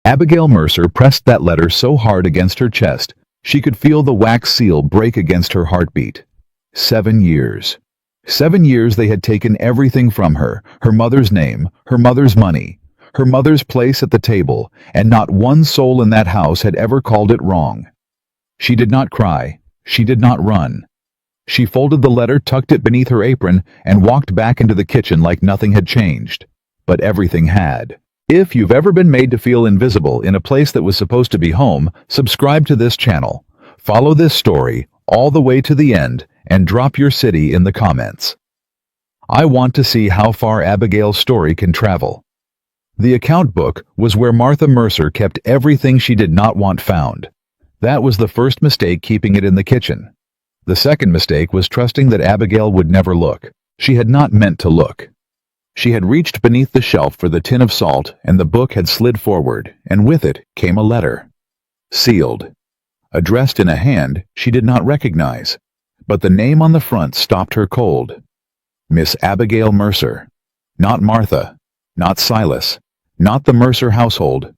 Abigail Mercer pressed that letter so hard against her chest, she could feel the wax seal break against her heartbeat. 7 years. 7 years they had taken everything from her, her mother's name, her mother's money, her mother's place at the table, and not one soul in that house had ever called it wrong. She did not cry. She did not run. She folded the letter, tucked it beneath her apron, and walked back into the kitchen like nothing had changed. But everything had. If you've ever been made to feel invisible in a place that was supposed to be home, subscribe to this channel. Follow this story all the way to the end and drop your city in the comments. I want to see how far Abigail's story can travel. The account book was where Martha Mercer kept everything she did not want found. That was the first mistake, keeping it in the kitchen. The second mistake was trusting that Abigail would never look. She had not meant to look. She had reached beneath the shelf for the tin of salt, and the book had slid forward, and with it came a letter. Sealed. Addressed in a hand she did not recognize, but the name on the front stopped her cold. Miss Abigail Mercer. Not Martha. Not Silas. Not the Mercer household.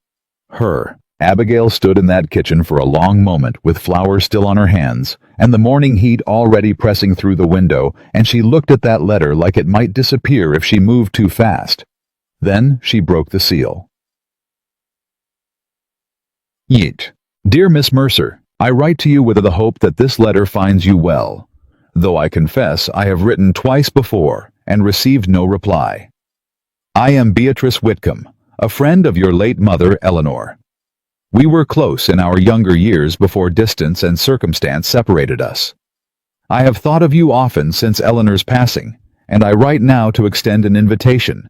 Her. Abigail stood in that kitchen for a long moment with flowers still on her hands, and the morning heat already pressing through the window, and she looked at that letter like it might disappear if she moved too fast. Then she broke the seal. Yeet. Dear Miss Mercer, I write to you with the hope that this letter finds you well, though I confess I have written twice before and received no reply. I am Beatrice Whitcomb, a friend of your late mother, Eleanor. We were close in our younger years before distance and circumstance separated us. I have thought of you often since Eleanor's passing, and I write now to extend an invitation.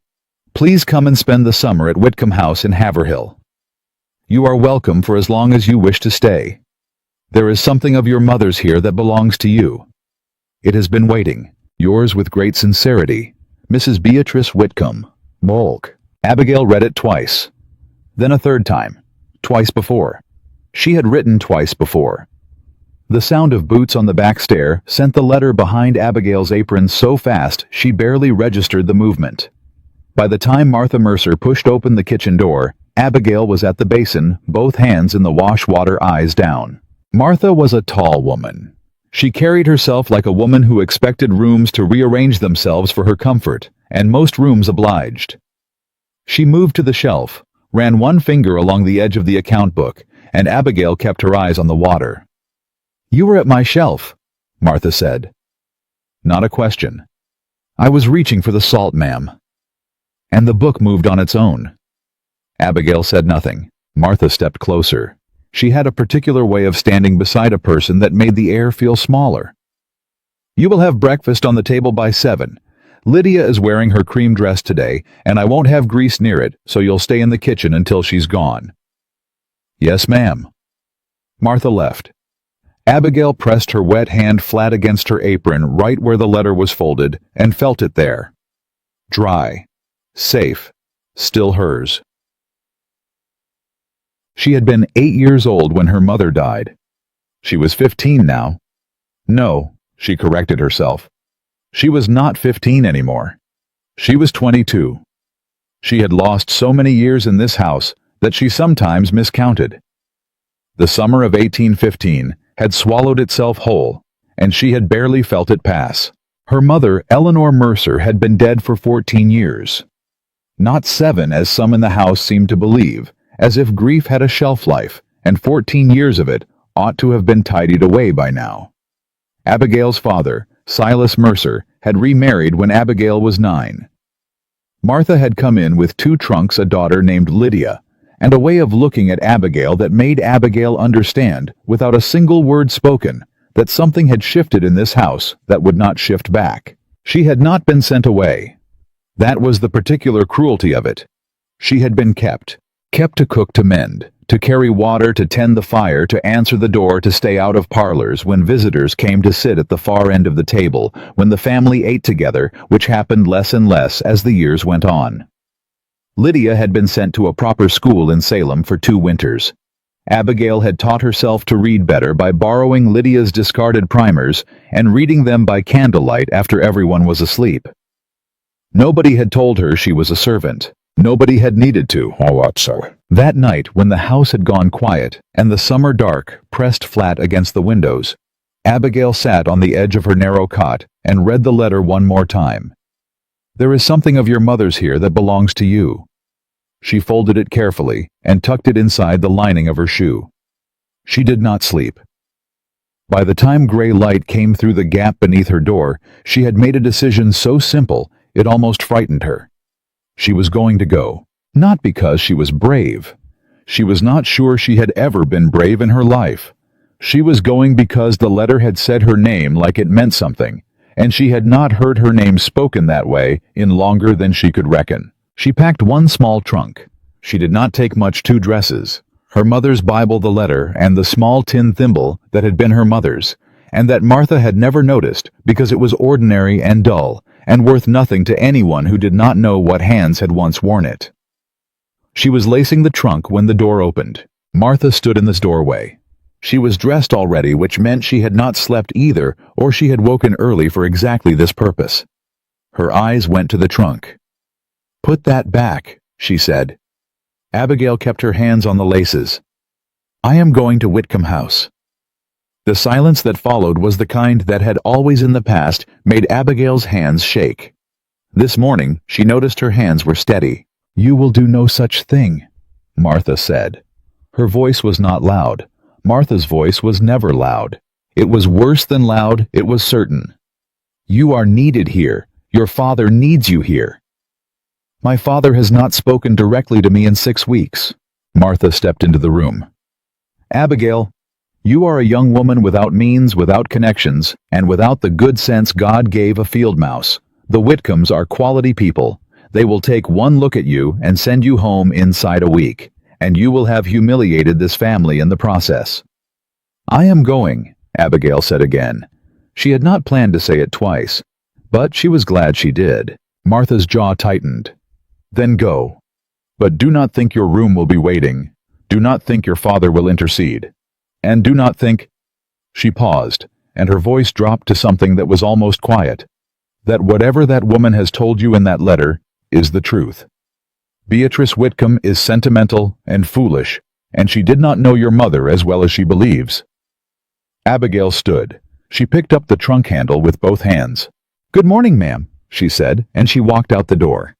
Please come and spend the summer at Whitcomb House in Haverhill. You are welcome for as long as you wish to stay. There is something of your mother's here that belongs to you. It has been waiting. Yours with great sincerity, Mrs. Beatrice Whitcomb. Bulk. Abigail read it twice. Then a third time. Twice before. She had written twice before. The sound of boots on the back stair sent the letter behind Abigail's apron so fast she barely registered the movement. By the time Martha Mercer pushed open the kitchen door, Abigail was at the basin, both hands in the wash water, eyes down. Martha was a tall woman. She carried herself like a woman who expected rooms to rearrange themselves for her comfort, and most rooms obliged. She moved to the shelf, ran one finger along the edge of the account book, and Abigail kept her eyes on the water. You were at my shelf, Martha said. Not a question. I was reaching for the salt, ma'am. And the book moved on its own. Abigail said nothing. Martha stepped closer. She had a particular way of standing beside a person that made the air feel smaller. You will have breakfast on the table by 7. Lydia is wearing her cream dress today, and I won't have grease near it, so you'll stay in the kitchen until she's gone. Yes, ma'am. Martha left. Abigail pressed her wet hand flat against her apron right where the letter was folded and felt it there. Dry. Safe. Still hers. She had been 8 years old when her mother died. She was 15 now. No, she corrected herself. She was not 15 anymore. She was 22. She had lost so many years in this house that she sometimes miscounted. The summer of 1815 had swallowed itself whole, and she had barely felt it pass. Her mother, Eleanor Mercer, had been dead for 14 years. Not 7, as some in the house seemed to believe, as if grief had a shelf life, and 14 years of it ought to have been tidied away by now. Abigail's father, Silas Mercer, had remarried when Abigail was 9. Martha had come in with 2 trunks, a daughter named Lydia, and a way of looking at Abigail that made Abigail understand, without a single word spoken, that something had shifted in this house that would not shift back. She had not been sent away. That was the particular cruelty of it. She had been kept to cook, to mend, to carry water, to tend the fire, to answer the door, to stay out of parlors when visitors came, to sit at the far end of the table when the family ate together, which happened less and less as the years went on. Lydia had been sent to a proper school in Salem for 2 winters. Abigail had taught herself to read better by borrowing Lydia's discarded primers and reading them by candlelight after everyone was asleep. Nobody had told her she was a servant. Nobody had needed to. All right, sir. That night, when the house had gone quiet and the summer dark pressed flat against the windows, Abigail sat on the edge of her narrow cot and read the letter one more time. "There is something of your mother's here that belongs to you." She folded it carefully and tucked it inside the lining of her shoe. She did not sleep. By the time gray light came through the gap beneath her door, she had made a decision so simple it almost frightened her. She was going to go, not because she was brave. She was not sure she had ever been brave in her life. She was going because the letter had said her name like it meant something, and she had not heard her name spoken that way in longer than she could reckon. She packed one small trunk. She did not take much: 2 dresses, her mother's Bible, the letter, and the small tin thimble that had been her mother's, and that Martha had never noticed because it was ordinary and dull and worth nothing to anyone who did not know what hands had once worn it. She was lacing the trunk when the door opened. Martha stood in the doorway. She was dressed already, which meant she had not slept either, or she had woken early for exactly this purpose. Her eyes went to the trunk. "Put that back," she said. Abigail kept her hands on the laces. "I am going to Whitcomb House." The silence that followed was the kind that had always in the past made Abigail's hands shake. This morning she noticed her hands were steady. "You will do no such thing," Martha said. Her voice was not loud. Martha's voice was never loud. It was worse than loud, it was certain. "You are needed here. Your father needs you here." "My father has not spoken directly to me in 6 weeks." Martha stepped into the room. "Abigail, you are a young woman without means, without connections, and without the good sense God gave a field mouse. The Whitcombs are quality people. They will take one look at you and send you home inside a week, and you will have humiliated this family in the process." "I am going," Abigail said again. She had not planned to say it twice, but she was glad she did. Martha's jaw tightened. "Then go. But do not think your room will be waiting. Do not think your father will intercede. And do not think—" She paused, and her voice dropped to something that was almost quiet. "That whatever that woman has told you in that letter is the truth. Beatrice Whitcomb is sentimental and foolish, and she did not know your mother as well as she believes." Abigail stood. She picked up the trunk handle with both hands. "Good morning, ma'am," she said, and she walked out the door.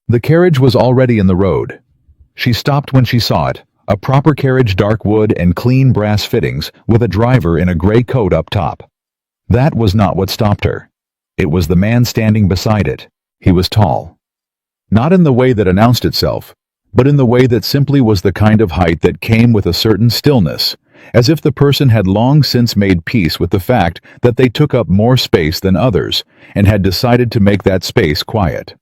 The carriage was already in the road. She stopped when she saw it, a proper carriage, dark wood and clean brass fittings, with a driver in a gray coat up top. That was not what stopped her. It was the man standing beside it. He was tall. Not in the way that announced itself, but in the way that simply was the kind of height that came with a certain stillness, as if the person had long since made peace with the fact that they took up more space than others, and had decided to make that space quiet.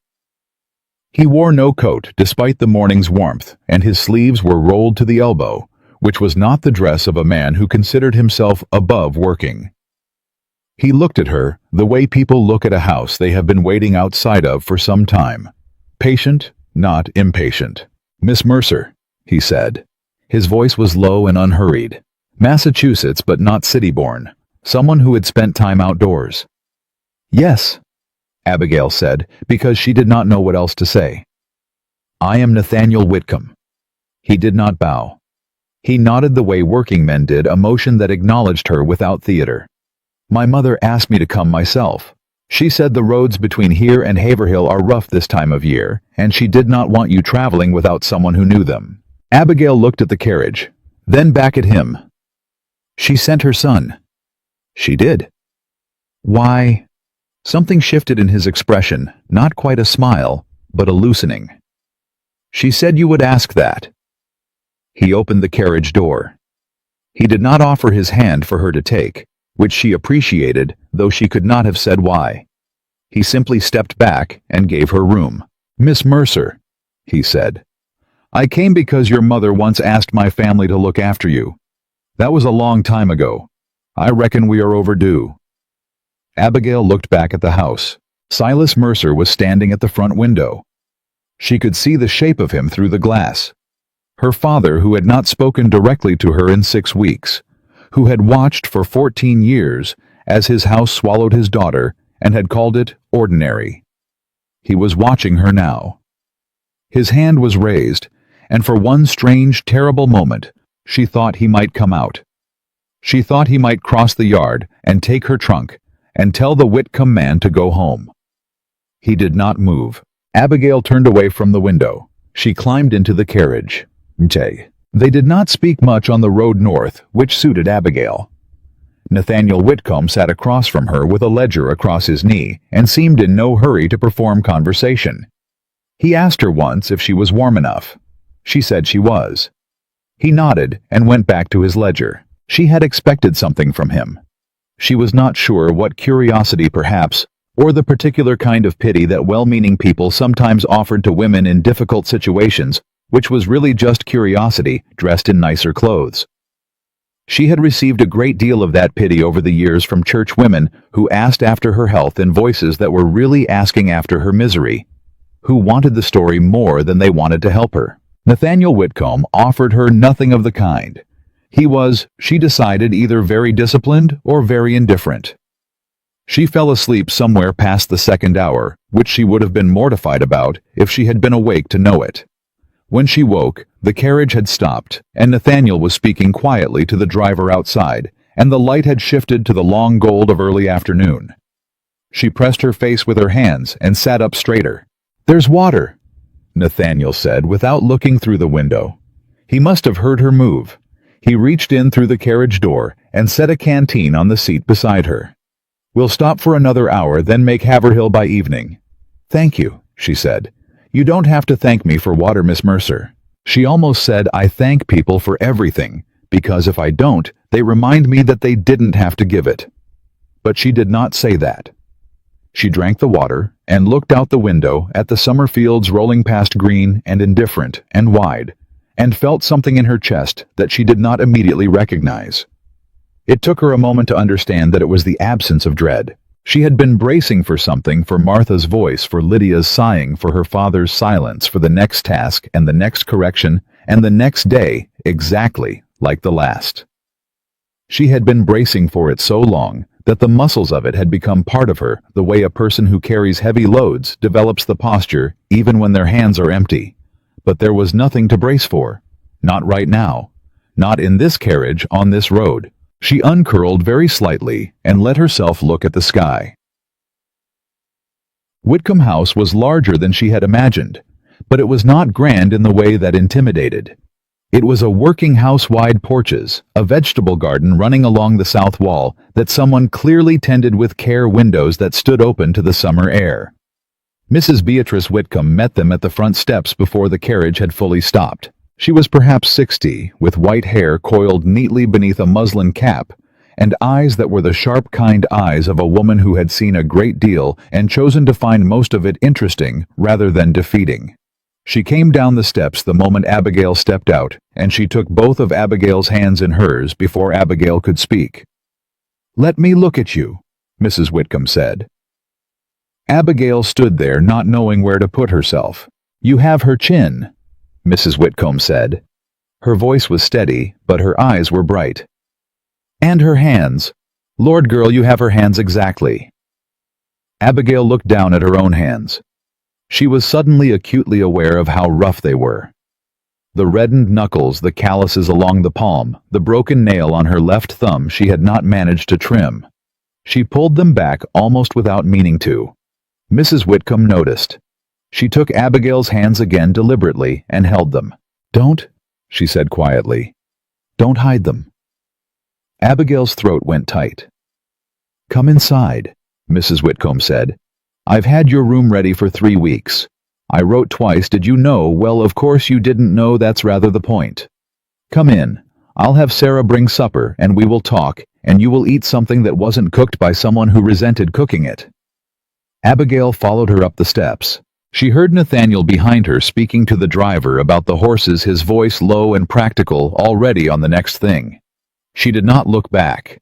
He wore no coat despite the morning's warmth, and his sleeves were rolled to the elbow, which was not the dress of a man who considered himself above working. He looked at her the way people look at a house they have been waiting outside of for some time. Patient, not impatient. "Miss Mercer," he said. His voice was low and unhurried. Massachusetts, but not city-born. Someone who had spent time outdoors. "Yes," Abigail said, because she did not know what else to say. "I am Nathaniel Whitcomb." He did not bow. He nodded the way working men did, a motion that acknowledged her without theater. "My mother asked me to come myself. She said the roads between here and Haverhill are rough this time of year, and she did not want you traveling without someone who knew them." Abigail looked at the carriage, then back at him. "She sent her son." "She did." "Why?" Something shifted in his expression, not quite a smile, but a loosening. "She said you would ask that." He opened the carriage door. He did not offer his hand for her to take, which she appreciated, though she could not have said why. He simply stepped back and gave her room. "Miss Mercer," he said, "I came because your mother once asked my family to look after you. That was a long time ago. I reckon we are overdue." Abigail looked back at the house. Silas Mercer was standing at the front window. She could see the shape of him through the glass. Her father, who had not spoken directly to her in 6 weeks, who had watched for 14 years as his house swallowed his daughter and had called it ordinary. He was watching her now. His hand was raised, and for one strange, terrible moment, she thought he might come out. She thought he might cross the yard and take her trunk and tell the Whitcomb man to go home. He did not move. Abigail turned away from the window. She climbed into the carriage. They did not speak much on the road north, which suited Abigail. Nathaniel Whitcomb sat across from her with a ledger across his knee and seemed in no hurry to perform conversation. He asked her once if she was warm enough. She said she was. He nodded and went back to his ledger. She had expected something from him. She was not sure what curiosity perhaps, or the particular kind of pity that well-meaning people sometimes offered to women in difficult situations, which was really just curiosity dressed in nicer clothes. She had received a great deal of that pity over the years from church women who asked after her health in voices that were really asking after her misery, who wanted the story more than they wanted to help her. Nathaniel Whitcomb offered her nothing of the kind. He was, she decided, either very disciplined or very indifferent. She fell asleep somewhere past the second hour, which she would have been mortified about if she had been awake to know it. When she woke, the carriage had stopped, and Nathaniel was speaking quietly to the driver outside, and the light had shifted to the long gold of early afternoon. She pressed her face with her hands and sat up straighter. "There's water," Nathaniel said without looking through the window. He must have heard her move. He reached in through the carriage door and set a canteen on the seat beside her. "We'll stop for another hour, then make Haverhill by evening." "Thank you," she said. "You don't have to thank me for water, Miss Mercer." She almost said, "I thank people for everything, because if I don't, they remind me that they didn't have to give it." But she did not say that. She drank the water and looked out the window at the summer fields rolling past green and indifferent and wide, and felt something in her chest that she did not immediately recognize. It took her a moment to understand that it was the absence of dread. She had been bracing for something, for Martha's voice, for Lydia's sighing, for her father's silence, for the next task and the next correction and the next day, exactly like the last. She had been bracing for it so long that the muscles of it had become part of her, the way a person who carries heavy loads develops the posture even when their hands are empty. But there was nothing to brace for. Not right now. Not in this carriage, on this road. She uncurled very slightly and let herself look at the sky. Whitcomb House was larger than she had imagined, but it was not grand in the way that intimidated. It was a working house, wide porches, a vegetable garden running along the south wall that someone clearly tended with care, windows that stood open to the summer air. Mrs. Beatrice Whitcomb met them at the front steps before the carriage had fully stopped. She was perhaps 60, with white hair coiled neatly beneath a muslin cap, and eyes that were the sharp kind eyes of a woman who had seen a great deal and chosen to find most of it interesting rather than defeating. She came down the steps the moment Abigail stepped out, and she took both of Abigail's hands in hers before Abigail could speak. "Let me look at you," Mrs. Whitcomb said. Abigail stood there not knowing where to put herself. "You have her chin," Mrs. Whitcomb said. Her voice was steady, but her eyes were bright. "And her hands. Lord, girl, you have her hands exactly." Abigail looked down at her own hands. She was suddenly acutely aware of how rough they were. The reddened knuckles, the calluses along the palm, the broken nail on her left thumb she had not managed to trim. She pulled them back almost without meaning to. Mrs. Whitcomb noticed. She took Abigail's hands again deliberately and held them. "Don't," she said quietly. "Don't hide them." Abigail's throat went tight. "Come inside," Mrs. Whitcomb said. "I've had your room ready for 3 weeks. I wrote twice. Did you know? Well, of course you didn't know. That's rather the point. Come in. I'll have Sarah bring supper, and we will talk, and you will eat something that wasn't cooked by someone who resented cooking it." Abigail followed her up the steps. She heard Nathaniel behind her speaking to the driver about the horses, his voice low and practical, already on the next thing. She did not look back.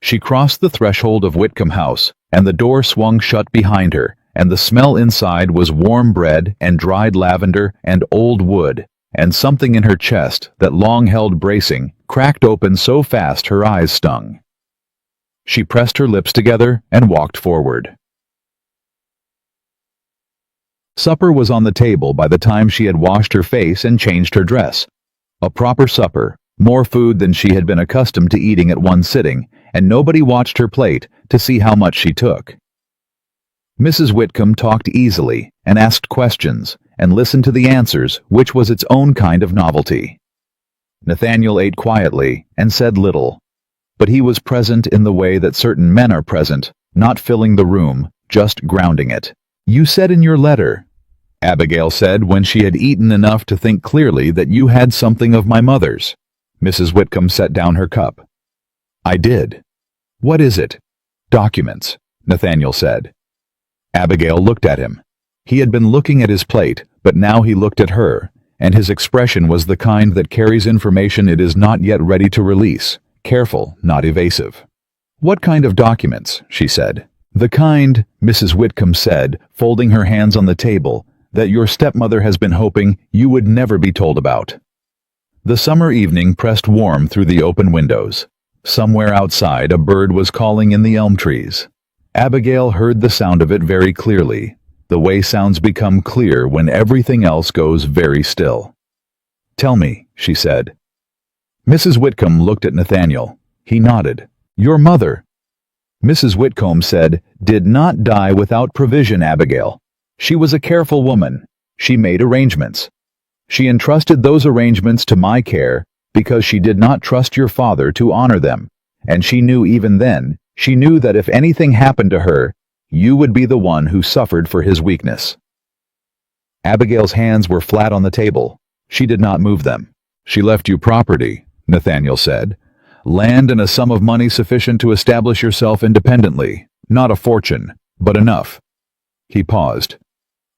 She crossed the threshold of Whitcomb House, and the door swung shut behind her, and the smell inside was warm bread and dried lavender and old wood, and something in her chest that long held bracing cracked open so fast her eyes stung. She pressed her lips together and walked forward. Supper was on the table by the time she had washed her face and changed her dress. A proper supper, more food than she had been accustomed to eating at one sitting, and nobody watched her plate to see how much she took. Mrs. Whitcomb talked easily and asked questions and listened to the answers, which was its own kind of novelty. Nathaniel ate quietly and said little, but he was present in the way that certain men are present, not filling the room, just grounding it. "You said in your letter," Abigail said when she had eaten enough to think clearly, "that you had something of my mother's." Mrs. Whitcomb set down her cup. "I did." "What is it?" "Documents," Nathaniel said. Abigail looked at him. He had been looking at his plate, but now he looked at her, and his expression was the kind that carries information it is not yet ready to release, careful, not evasive. "What kind of documents?" she said. "The kind," Mrs. Whitcomb said, folding her hands on the table, "that your stepmother has been hoping you would never be told about." The summer evening pressed warm through the open windows. Somewhere outside a bird was calling in the elm trees. Abigail heard the sound of it very clearly, the way sounds become clear when everything else goes very still. "Tell me," she said. Mrs. Whitcomb looked at Nathaniel. He nodded. "Your mother," Mrs. Whitcomb said, "did not die without provision, Abigail. She was a careful woman. She made arrangements. She entrusted those arrangements to my care because she did not trust your father to honor them, and she knew even then, she knew that if anything happened to her, you would be the one who suffered for his weakness." Abigail's hands were flat on the table. She did not move them. "She left you property," Nathaniel said. "Land and a sum of money sufficient to establish yourself independently. Not a fortune, but enough." He paused.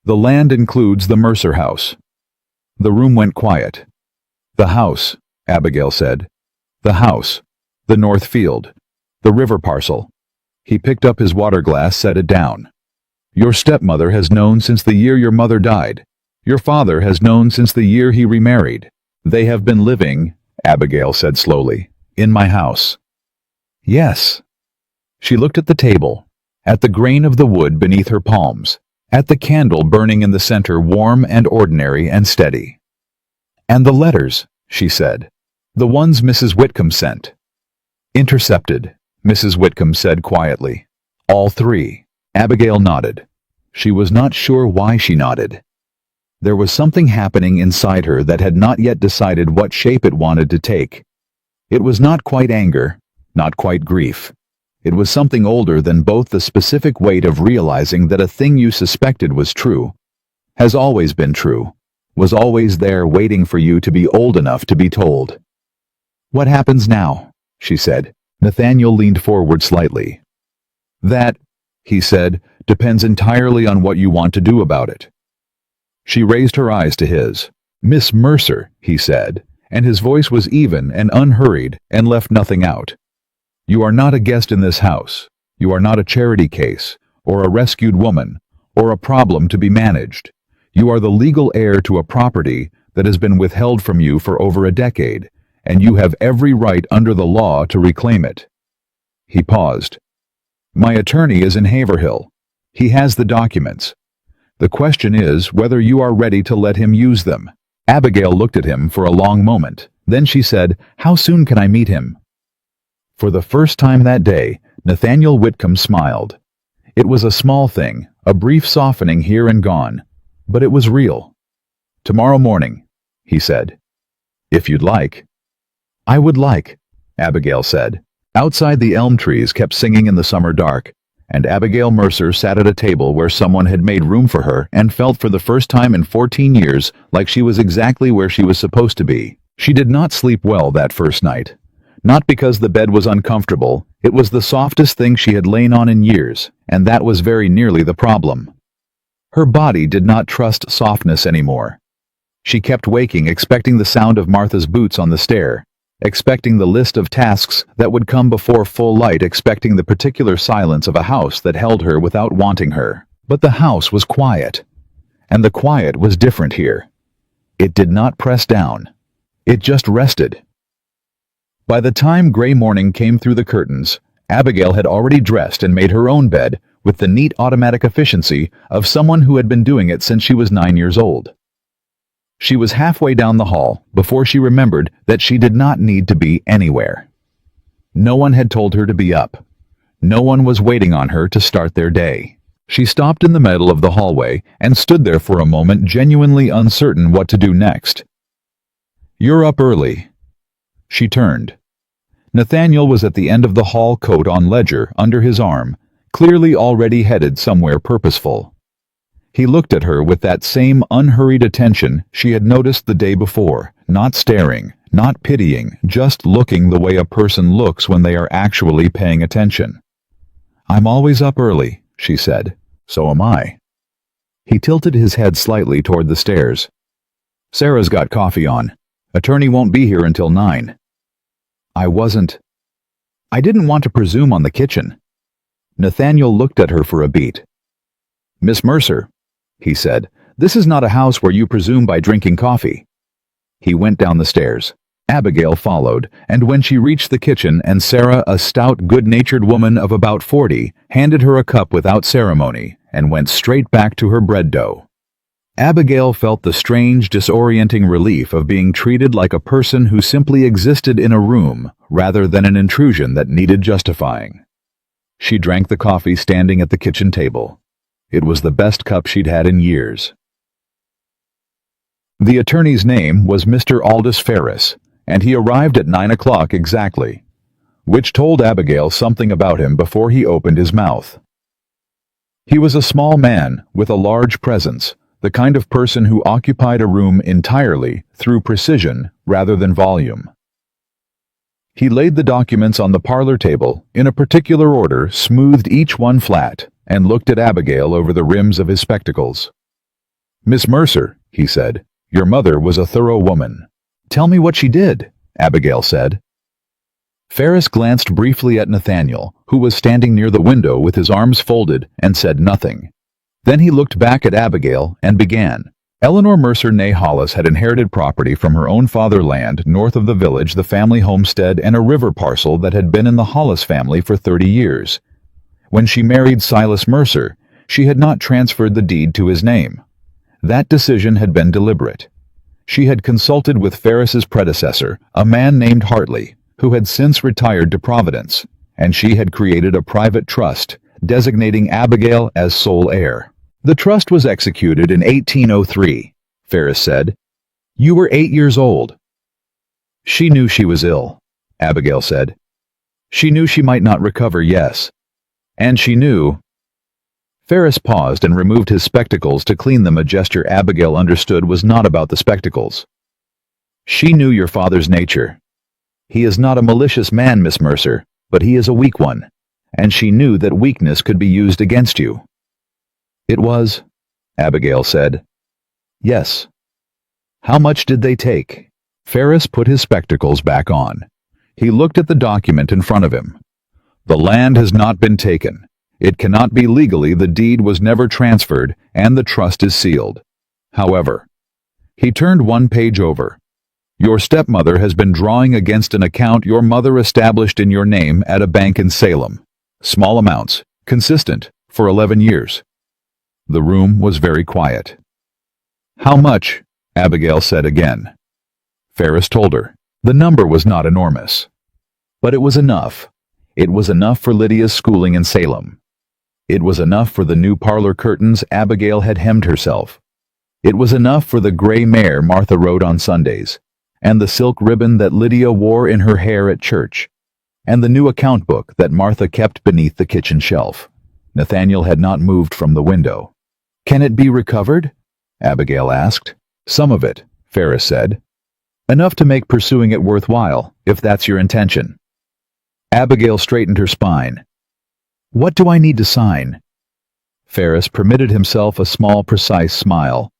"The land includes the Mercer house." The room went quiet. "The house," Abigail said. "The house. The north field. The river parcel." He picked up his water glass, set it down. "Your stepmother has known since the year your mother died. Your father has known since the year he remarried. They have been living," Abigail said slowly, "in my house." "Yes." She looked at the table, at the grain of the wood beneath her palms, at the candle burning in the center, warm and ordinary and steady. "And the letters," she said. "The ones Mrs. Whitcomb sent." "Intercepted," Mrs. Whitcomb said quietly. "All three." Abigail nodded. She was not sure why she nodded. There was something happening inside her that had not yet decided what shape it wanted to take. It was not quite anger, not quite grief. It was something older than both, the specific weight of realizing that a thing you suspected was true, has always been true, was always there waiting for you to be old enough to be told. "What happens now?" she said. Nathaniel leaned forward slightly. "That," he said, "depends entirely on what you want to do about it." She raised her eyes to his. "Miss Mercer," he said, and his voice was even and unhurried and left nothing out. "You are not a guest in this house. You are not a charity case, or a rescued woman, or a problem to be managed. You are the legal heir to a property that has been withheld from you for over a decade, and you have every right under the law to reclaim it." He paused. "My attorney is in Haverhill. He has the documents. The question is whether you are ready to let him use them." Abigail looked at him for a long moment. Then she said, "How soon can I meet him?" For the first time that day, Nathaniel Whitcomb smiled. It was a small thing, a brief softening here and gone, but it was real. "Tomorrow morning," he said. "If you'd like." "I would like," Abigail said. Outside, the elm trees kept singing in the summer dark, and Abigail Mercer sat at a table where someone had made room for her and felt for the first time in 14 years like she was exactly where she was supposed to be. She did not sleep well that first night. Not because the bed was uncomfortable, it was the softest thing she had lain on in years, and that was very nearly the problem. Her body did not trust softness anymore. She kept waking, expecting the sound of Martha's boots on the stair, expecting the list of tasks that would come before full light, expecting the particular silence of a house that held her without wanting her. But the house was quiet, and the quiet was different here. It did not press down. It just rested. By the time gray morning came through the curtains, Abigail had already dressed and made her own bed, with the neat automatic efficiency of someone who had been doing it since she was 9 years old. She was halfway down the hall before she remembered that she did not need to be anywhere. No one had told her to be up. No one was waiting on her to start their day. She stopped in the middle of the hallway and stood there for a moment, genuinely uncertain what to do next. "You're up early." She turned. Nathaniel was at the end of the hall, coat on, ledger under his arm, clearly already headed somewhere purposeful. He looked at her with that same unhurried attention she had noticed the day before, not staring, not pitying, just looking the way a person looks when they are actually paying attention. "I'm always up early," she said. "So am I." He tilted his head slightly toward the stairs. "Sarah's got coffee on. Attorney won't be here until 9. I didn't want to presume on the kitchen." Nathaniel looked at her for a beat. "Miss Mercer," he said, "this is not a house where you presume by drinking coffee." He went down the stairs. Abigail followed, and when she reached the kitchen and Sarah, a stout, good-natured woman of about 40, handed her a cup without ceremony and went straight back to her bread dough. Abigail felt the strange, disorienting relief of being treated like a person who simply existed in a room rather than an intrusion that needed justifying. She drank the coffee standing at the kitchen table. It was the best cup she'd had in years. The attorney's name was Mr. Aldous Ferris, and he arrived at 9 o'clock exactly, which told Abigail something about him before he opened his mouth. He was a small man with a large presence, the kind of person who occupied a room entirely through precision rather than volume. He laid the documents on the parlor table in a particular order, smoothed each one flat, and looked at Abigail over the rims of his spectacles. "Miss Mercer," he said, "your mother was a thorough woman." "Tell me what she did," Abigail said. Ferris glanced briefly at Nathaniel, who was standing near the window with his arms folded, and said nothing. Then he looked back at Abigail and began. Eleanor Mercer née Hollis had inherited property from her own fatherland north of the village, the family homestead, and a river parcel that had been in the Hollis family for 30 years. When she married Silas Mercer, she had not transferred the deed to his name. That decision had been deliberate. She had consulted with Ferris's predecessor, a man named Hartley, who had since retired to Providence, and she had created a private trust, designating Abigail as sole heir. The trust was executed in 1803, Ferris said. "You were 8 years old." "She knew she was ill," Abigail said. "She knew she might not recover, yes. And she knew—" Ferris paused and removed his spectacles to clean them, a gesture Abigail understood was not about the spectacles. "She knew your father's nature. He is not a malicious man, Miss Mercer, but he is a weak one, and she knew that weakness could be used against you." "It was," Abigail said. "Yes." "How much did they take?" Ferris put his spectacles back on. He looked at the document in front of him. "The land has not been taken. It cannot be legally, the deed was never transferred, and the trust is sealed. However," he turned one page over, "your stepmother has been drawing against an account your mother established in your name at a bank in Salem. Small amounts, consistent, for 11 years. The room was very quiet. "How much?" Abigail said again. Ferris told her. The number was not enormous. But it was enough. It was enough for Lydia's schooling in Salem. It was enough for the new parlor curtains Abigail had hemmed herself. It was enough for the gray mare Martha rode on Sundays, and the silk ribbon that Lydia wore in her hair at church, and the new account book that Martha kept beneath the kitchen shelf. Nathaniel had not moved from the window. "Can it be recovered?" Abigail asked. "Some of it," Ferris said. "Enough to make pursuing it worthwhile, if that's your intention." Abigail straightened her spine. "What do I need to sign?" Ferris permitted himself a small, precise smile.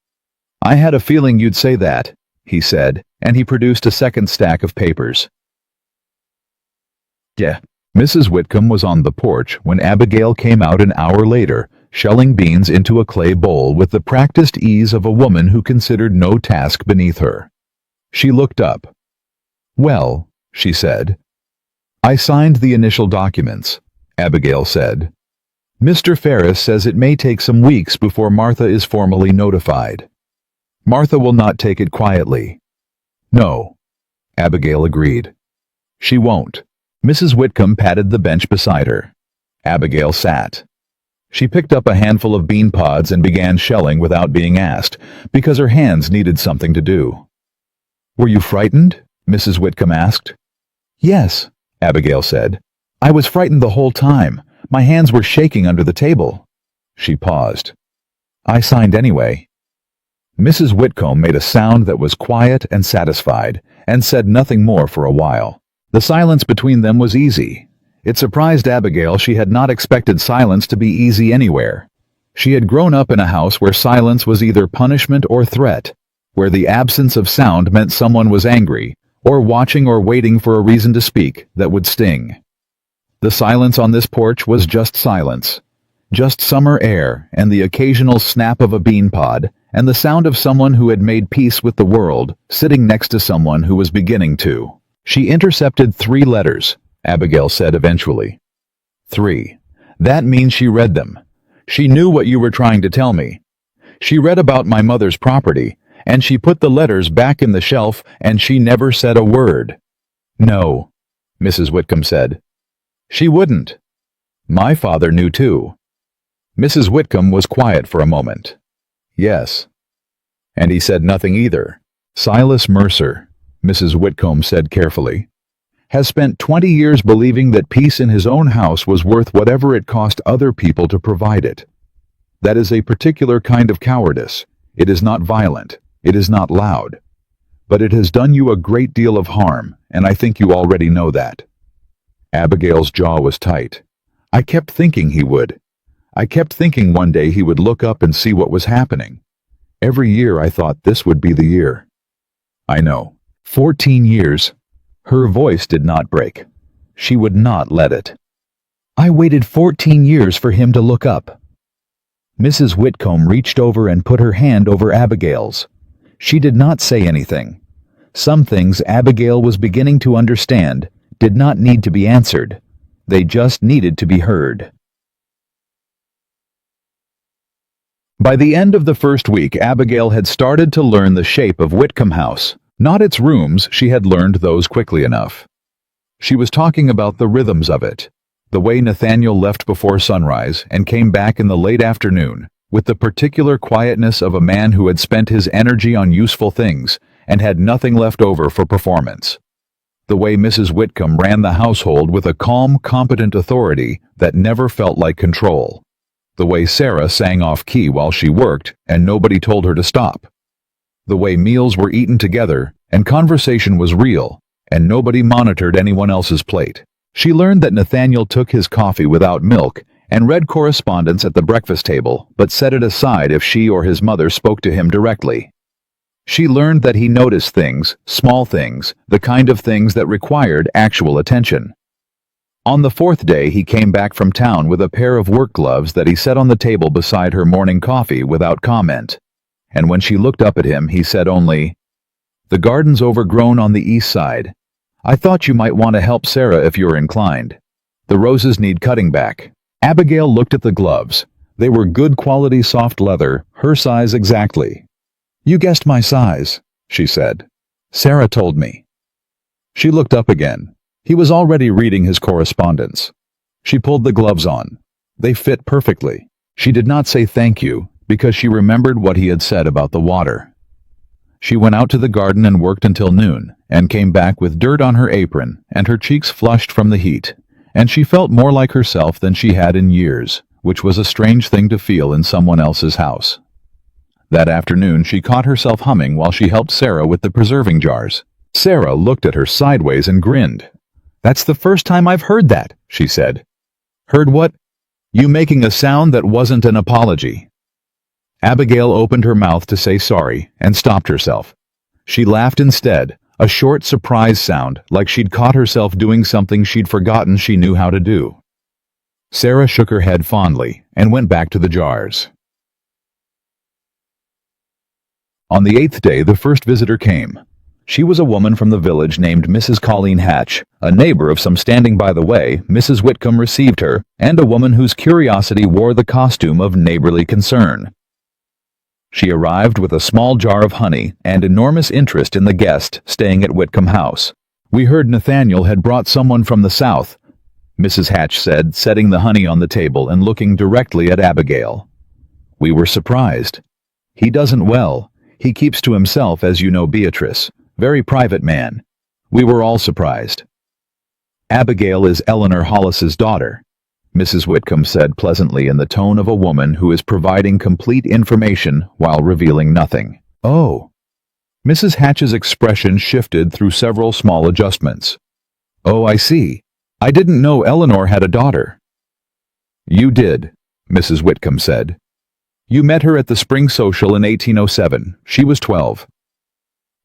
"I had a feeling you'd say that," he said, and he produced a second stack of papers. "Yeah." Mrs. Whitcomb was on the porch when Abigail came out an hour later, shelling beans into a clay bowl with the practiced ease of a woman who considered no task beneath her. She looked up. "Well," she said. "I signed the initial documents," Abigail said. Mr. Ferris says it may take some weeks before Martha is formally notified. Martha will not take it quietly. No, Abigail agreed. She won't. Mrs. Whitcomb patted the bench beside her. Abigail sat. She picked up a handful of bean pods and began shelling without being asked, because her hands needed something to do. Were you frightened? Mrs. Whitcomb asked. Yes, Abigail said. I was frightened the whole time. My hands were shaking under the table. She paused. I signed anyway. Mrs. Whitcomb made a sound that was quiet and satisfied, and said nothing more for a while. The silence between them was easy. It surprised Abigail. She had not expected silence to be easy anywhere. She had grown up in a house where silence was either punishment or threat, where the absence of sound meant someone was angry, or watching or waiting for a reason to speak that would sting. The silence on this porch was just silence. Just summer air and the occasional snap of a bean pod, and the sound of someone who had made peace with the world, sitting next to someone who was beginning to. She intercepted 3 letters, Abigail said eventually. 3. That means she read them. She knew what you were trying to tell me. She read about my mother's property, and she put the letters back in the shelf, and she never said a word. No, Mrs. Whitcomb said. She wouldn't. My father knew too. Mrs. Whitcomb was quiet for a moment. Yes. And he said nothing either. Silas Mercer, Mrs. Whitcomb said carefully, has spent 20 years believing that peace in his own house was worth whatever it cost other people to provide it. That is a particular kind of cowardice. It is not violent. It is not loud. But it has done you a great deal of harm, and I think you already know that. Abigail's jaw was tight. I kept thinking he would. I kept thinking one day he would look up and see what was happening. Every year I thought this would be the year. I know. 14 years. Her voice did not break. She would not let it. I waited 14 years for him to look up. Mrs. Whitcomb reached over and put her hand over Abigail's. She did not say anything. Some things Abigail was beginning to understand did not need to be answered. They just needed to be heard. By the end of the first week, Abigail had started to learn the shape of Whitcomb House. Not its rooms, she had learned those quickly enough. She was talking about the rhythms of it, the way Nathaniel left before sunrise and came back in the late afternoon, with the particular quietness of a man who had spent his energy on useful things and had nothing left over for performance. The way Mrs. Whitcomb ran the household with a calm, competent authority that never felt like control. The way Sarah sang off-key while she worked and nobody told her to stop. The way meals were eaten together and conversation was real and nobody monitored anyone else's plate. She learned that Nathaniel took his coffee without milk and read correspondence at the breakfast table but set it aside if she or his mother spoke to him directly. She learned that he noticed things, small things, the kind of things that required actual attention. On the 4th day, he came back from town with a pair of work gloves that he set on the table beside her morning coffee without comment. And when she looked up at him, he said only, "The garden's overgrown on the east side. I thought you might want to help Sarah if you're inclined. The roses need cutting back." Abigail looked at the gloves. They were good quality soft leather, her size exactly. "You guessed my size," she said. "Sarah told me." She looked up again. He was already reading his correspondence. She pulled the gloves on. They fit perfectly. She did not say thank you, because she remembered what he had said about the water. She went out to the garden and worked until noon, and came back with dirt on her apron, and her cheeks flushed from the heat, and she felt more like herself than she had in years, which was a strange thing to feel in someone else's house. That afternoon she caught herself humming while she helped Sarah with the preserving jars. Sarah looked at her sideways and grinned. "That's the first time I've heard that," she said. "Heard what?" "You making a sound that wasn't an apology." Abigail opened her mouth to say sorry and stopped herself. She laughed instead, a short surprise sound like she'd caught herself doing something she'd forgotten she knew how to do. Sarah shook her head fondly and went back to the jars. On the 8th day, the first visitor came. She was a woman from the village named Mrs. Colleen Hatch, a neighbor of some standing by the way. Mrs. Whitcomb received her, and a woman whose curiosity wore the costume of neighborly concern. She arrived with a small jar of honey and enormous interest in the guest staying at Whitcomb House. "We heard Nathaniel had brought someone from the south," Mrs. Hatch said, setting the honey on the table and looking directly at Abigail. "We were surprised. He doesn't well. He keeps to himself, as you know, Beatrice. Very private man. We were all surprised." "Abigail is Eleanor Hollis's daughter," Mrs. Whitcomb said pleasantly in the tone of a woman who is providing complete information while revealing nothing. "Oh." Mrs. Hatch's expression shifted through several small adjustments. "Oh, I see. I didn't know Eleanor had a daughter." "You did," Mrs. Whitcomb said. "You met her at the spring social in 1807. She was 12.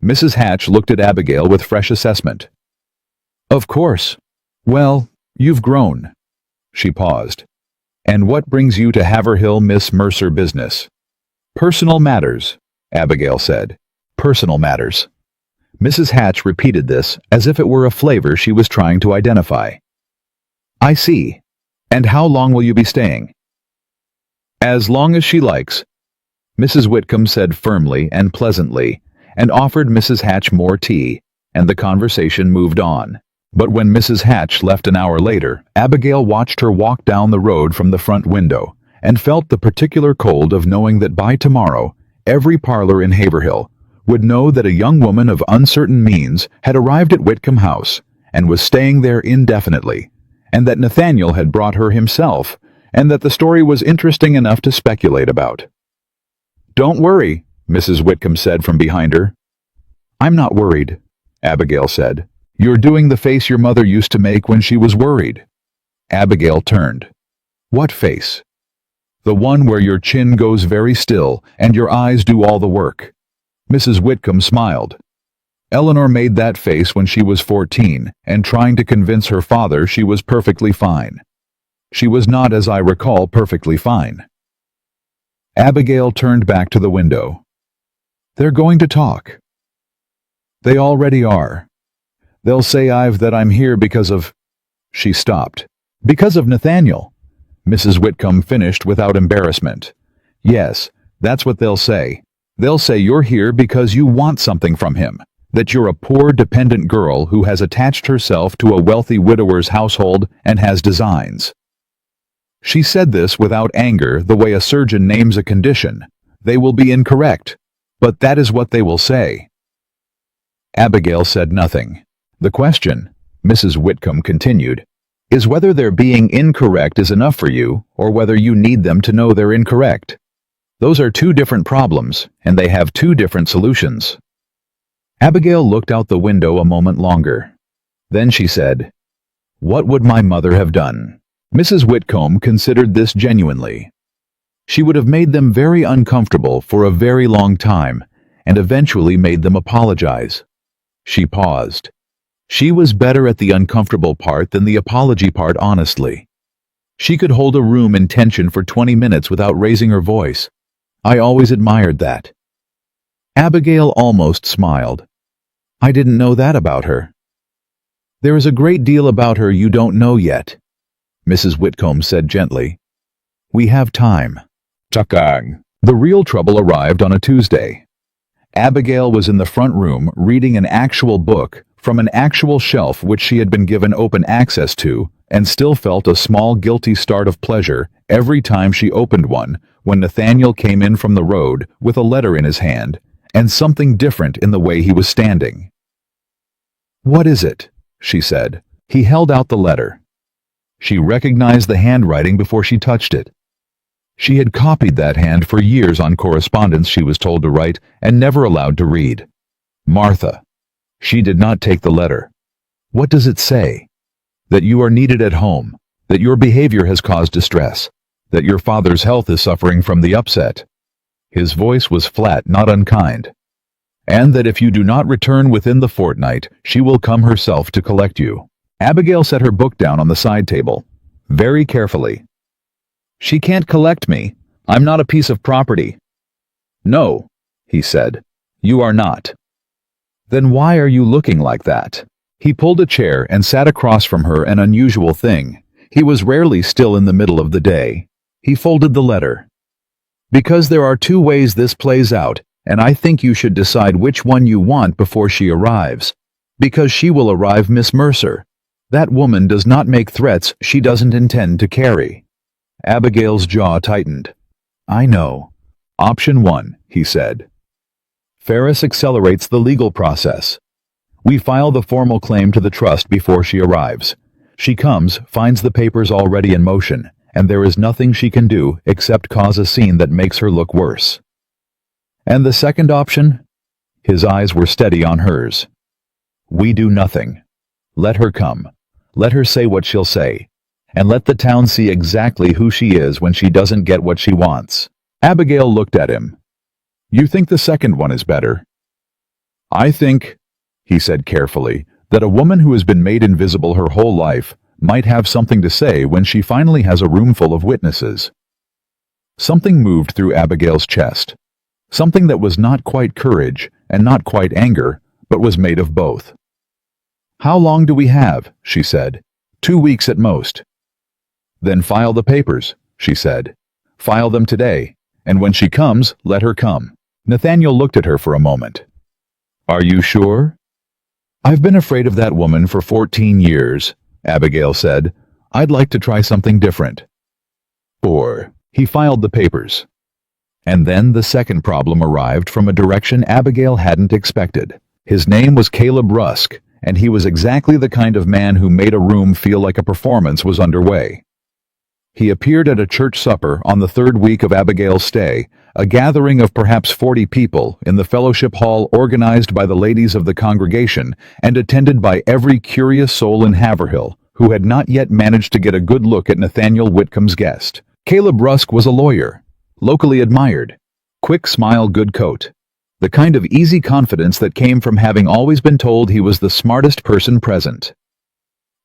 Mrs. Hatch looked at Abigail with fresh assessment. "Of course. Well, you've grown." She paused. "And what brings you to Haverhill Miss Mercer business?" "Personal matters," Abigail said. "Personal matters." Mrs. Hatch repeated this as if it were a flavor she was trying to identify. "I see. And how long will you be staying?" "As long as she likes," Mrs. Whitcomb said firmly and pleasantly, and offered Mrs. Hatch more tea, and the conversation moved on. But when Mrs. Hatch left an hour later, Abigail watched her walk down the road from the front window, and felt the particular cold of knowing that by tomorrow, every parlor in Haverhill would know that a young woman of uncertain means had arrived at Whitcomb House, and was staying there indefinitely, and that Nathaniel had brought her himself, and that the story was interesting enough to speculate about. "Don't worry," Mrs. Whitcomb said from behind her. "I'm not worried," Abigail said. "You're doing the face your mother used to make when she was worried." Abigail turned. "What face?" "The one where your chin goes very still and your eyes do all the work." Mrs. Whitcomb smiled. "Eleanor made that face when she was 14 and trying to convince her father she was perfectly fine. She was not, as I recall, perfectly fine." Abigail turned back to the window. "They're going to talk." "They already are. They'll say that I'm here because of—" She stopped. "Because of Nathaniel," Mrs. Whitcomb finished without embarrassment. "Yes, that's what they'll say. They'll say you're here because you want something from him, that you're a poor dependent girl who has attached herself to a wealthy widower's household and has designs." She said this without anger, the way a surgeon names a condition. "They will be incorrect, but that is what they will say." Abigail said nothing. "The question," Mrs. Whitcomb continued, "is whether their being incorrect is enough for you, or whether you need them to know they're incorrect. Those are two different problems, and they have two different solutions." Abigail looked out the window a moment longer. Then she said, "What would my mother have done?" Mrs. Whitcomb considered this genuinely. She would have made them very uncomfortable for a very long time, and eventually made them apologize. She paused. She was better at the uncomfortable part than the apology part, honestly. She could hold a room in tension for 20 minutes without raising her voice. I always admired that. Abigail almost smiled. "I didn't know that about her." "There is a great deal about her you don't know yet," Mrs. Whitcomb said gently. "We have time." Takang. The real trouble arrived on a Tuesday. Abigail was in the front room reading an actual book from an actual shelf which she had been given open access to, and still felt a small guilty start of pleasure every time she opened one when Nathaniel came in from the road with a letter in his hand, and something different in the way he was standing. "What is it?" she said. He held out the letter. She recognized the handwriting before she touched it. She had copied that hand for years on correspondence she was told to write and never allowed to read. Martha. She did not take the letter. "What does it say?" "That you are needed at home, that your behavior has caused distress, that your father's health is suffering from the upset." His voice was flat, not unkind. "And that if you do not return within the fortnight, she will come herself to collect you." Abigail set her book down on the side table, very carefully. "She can't collect me. I'm not a piece of property." "No," he said. "You are not." Then why are you looking like that? He pulled a chair and sat across from her, an unusual thing. He was rarely still in the middle of the day. He folded the letter. Because there are two ways this plays out, and I think you should decide which one you want before she arrives. Because she will arrive, Miss Mercer. That woman does not make threats she doesn't intend to carry. Abigail's jaw tightened. I know. Option 1, he said. Ferris accelerates the legal process. We file the formal claim to the trust before she arrives. She comes, finds the papers already in motion, and there is nothing she can do except cause a scene that makes her look worse. And the second option? His eyes were steady on hers. We do nothing. Let her come. Let her say what she'll say. And let the town see exactly who she is when she doesn't get what she wants. Abigail looked at him. You think the second one is better? I think, he said carefully, that a woman who has been made invisible her whole life might have something to say when she finally has a room full of witnesses. Something moved through Abigail's chest. Something that was not quite courage and not quite anger, but was made of both. How long do we have? She said. 2 weeks at most. Then file the papers, she said. File them today, and when she comes, let her come. Nathaniel looked at her for a moment. Are you sure? I've been afraid of that woman for 14 years, Abigail said. I'd like to try something different. Or, he filed the papers. And then the second problem arrived from a direction Abigail hadn't expected. His name was Caleb Rusk, and he was exactly the kind of man who made a room feel like a performance was underway. He appeared at a church supper on the 3rd week of Abigail's stay, a gathering of perhaps 40 people in the fellowship hall organized by the ladies of the congregation and attended by every curious soul in Haverhill who had not yet managed to get a good look at Nathaniel Whitcomb's guest. Caleb Rusk was a lawyer, locally admired, quick smile, good coat. The kind of easy confidence that came from having always been told he was the smartest person present.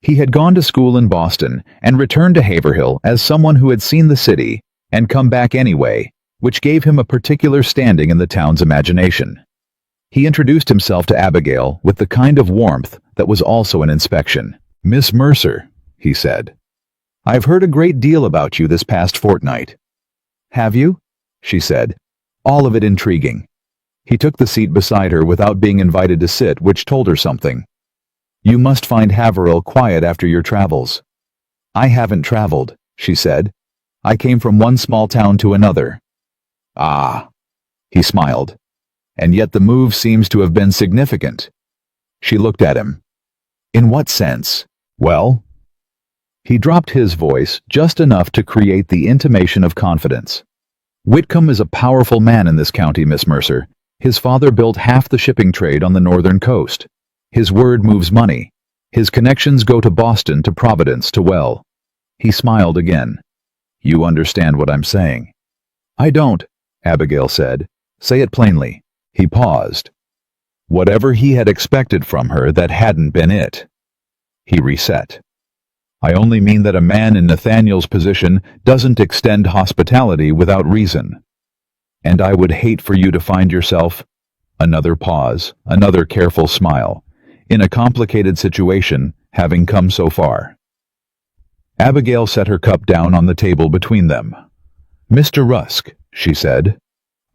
He had gone to school in Boston and returned to Haverhill as someone who had seen the city and come back anyway, which gave him a particular standing in the town's imagination. He introduced himself to Abigail with the kind of warmth that was also an inspection. Miss Mercer, he said. I've heard a great deal about you this past fortnight. Have you? She said. All of it intriguing. He took the seat beside her without being invited to sit, which told her something. You must find Haverhill quiet after your travels. I haven't traveled, she said. I came from one small town to another. Ah, he smiled. And yet the move seems to have been significant. She looked at him. In what sense? Well? He dropped his voice just enough to create the intimation of confidence. Whitcomb is a powerful man in this county, Miss Mercer. His father built half the shipping trade on the northern coast. His word moves money. His connections go to Boston, to Providence, to well. He smiled again. You understand what I'm saying? I don't, Abigail said. Say it plainly. He paused. Whatever he had expected from her, that hadn't been it. He reset. I only mean that a man in Nathaniel's position doesn't extend hospitality without reason. And I would hate for you to find yourself, another pause, another careful smile, in a complicated situation, having come so far. Abigail set her cup down on the table between them. Mr. Rusk, she said,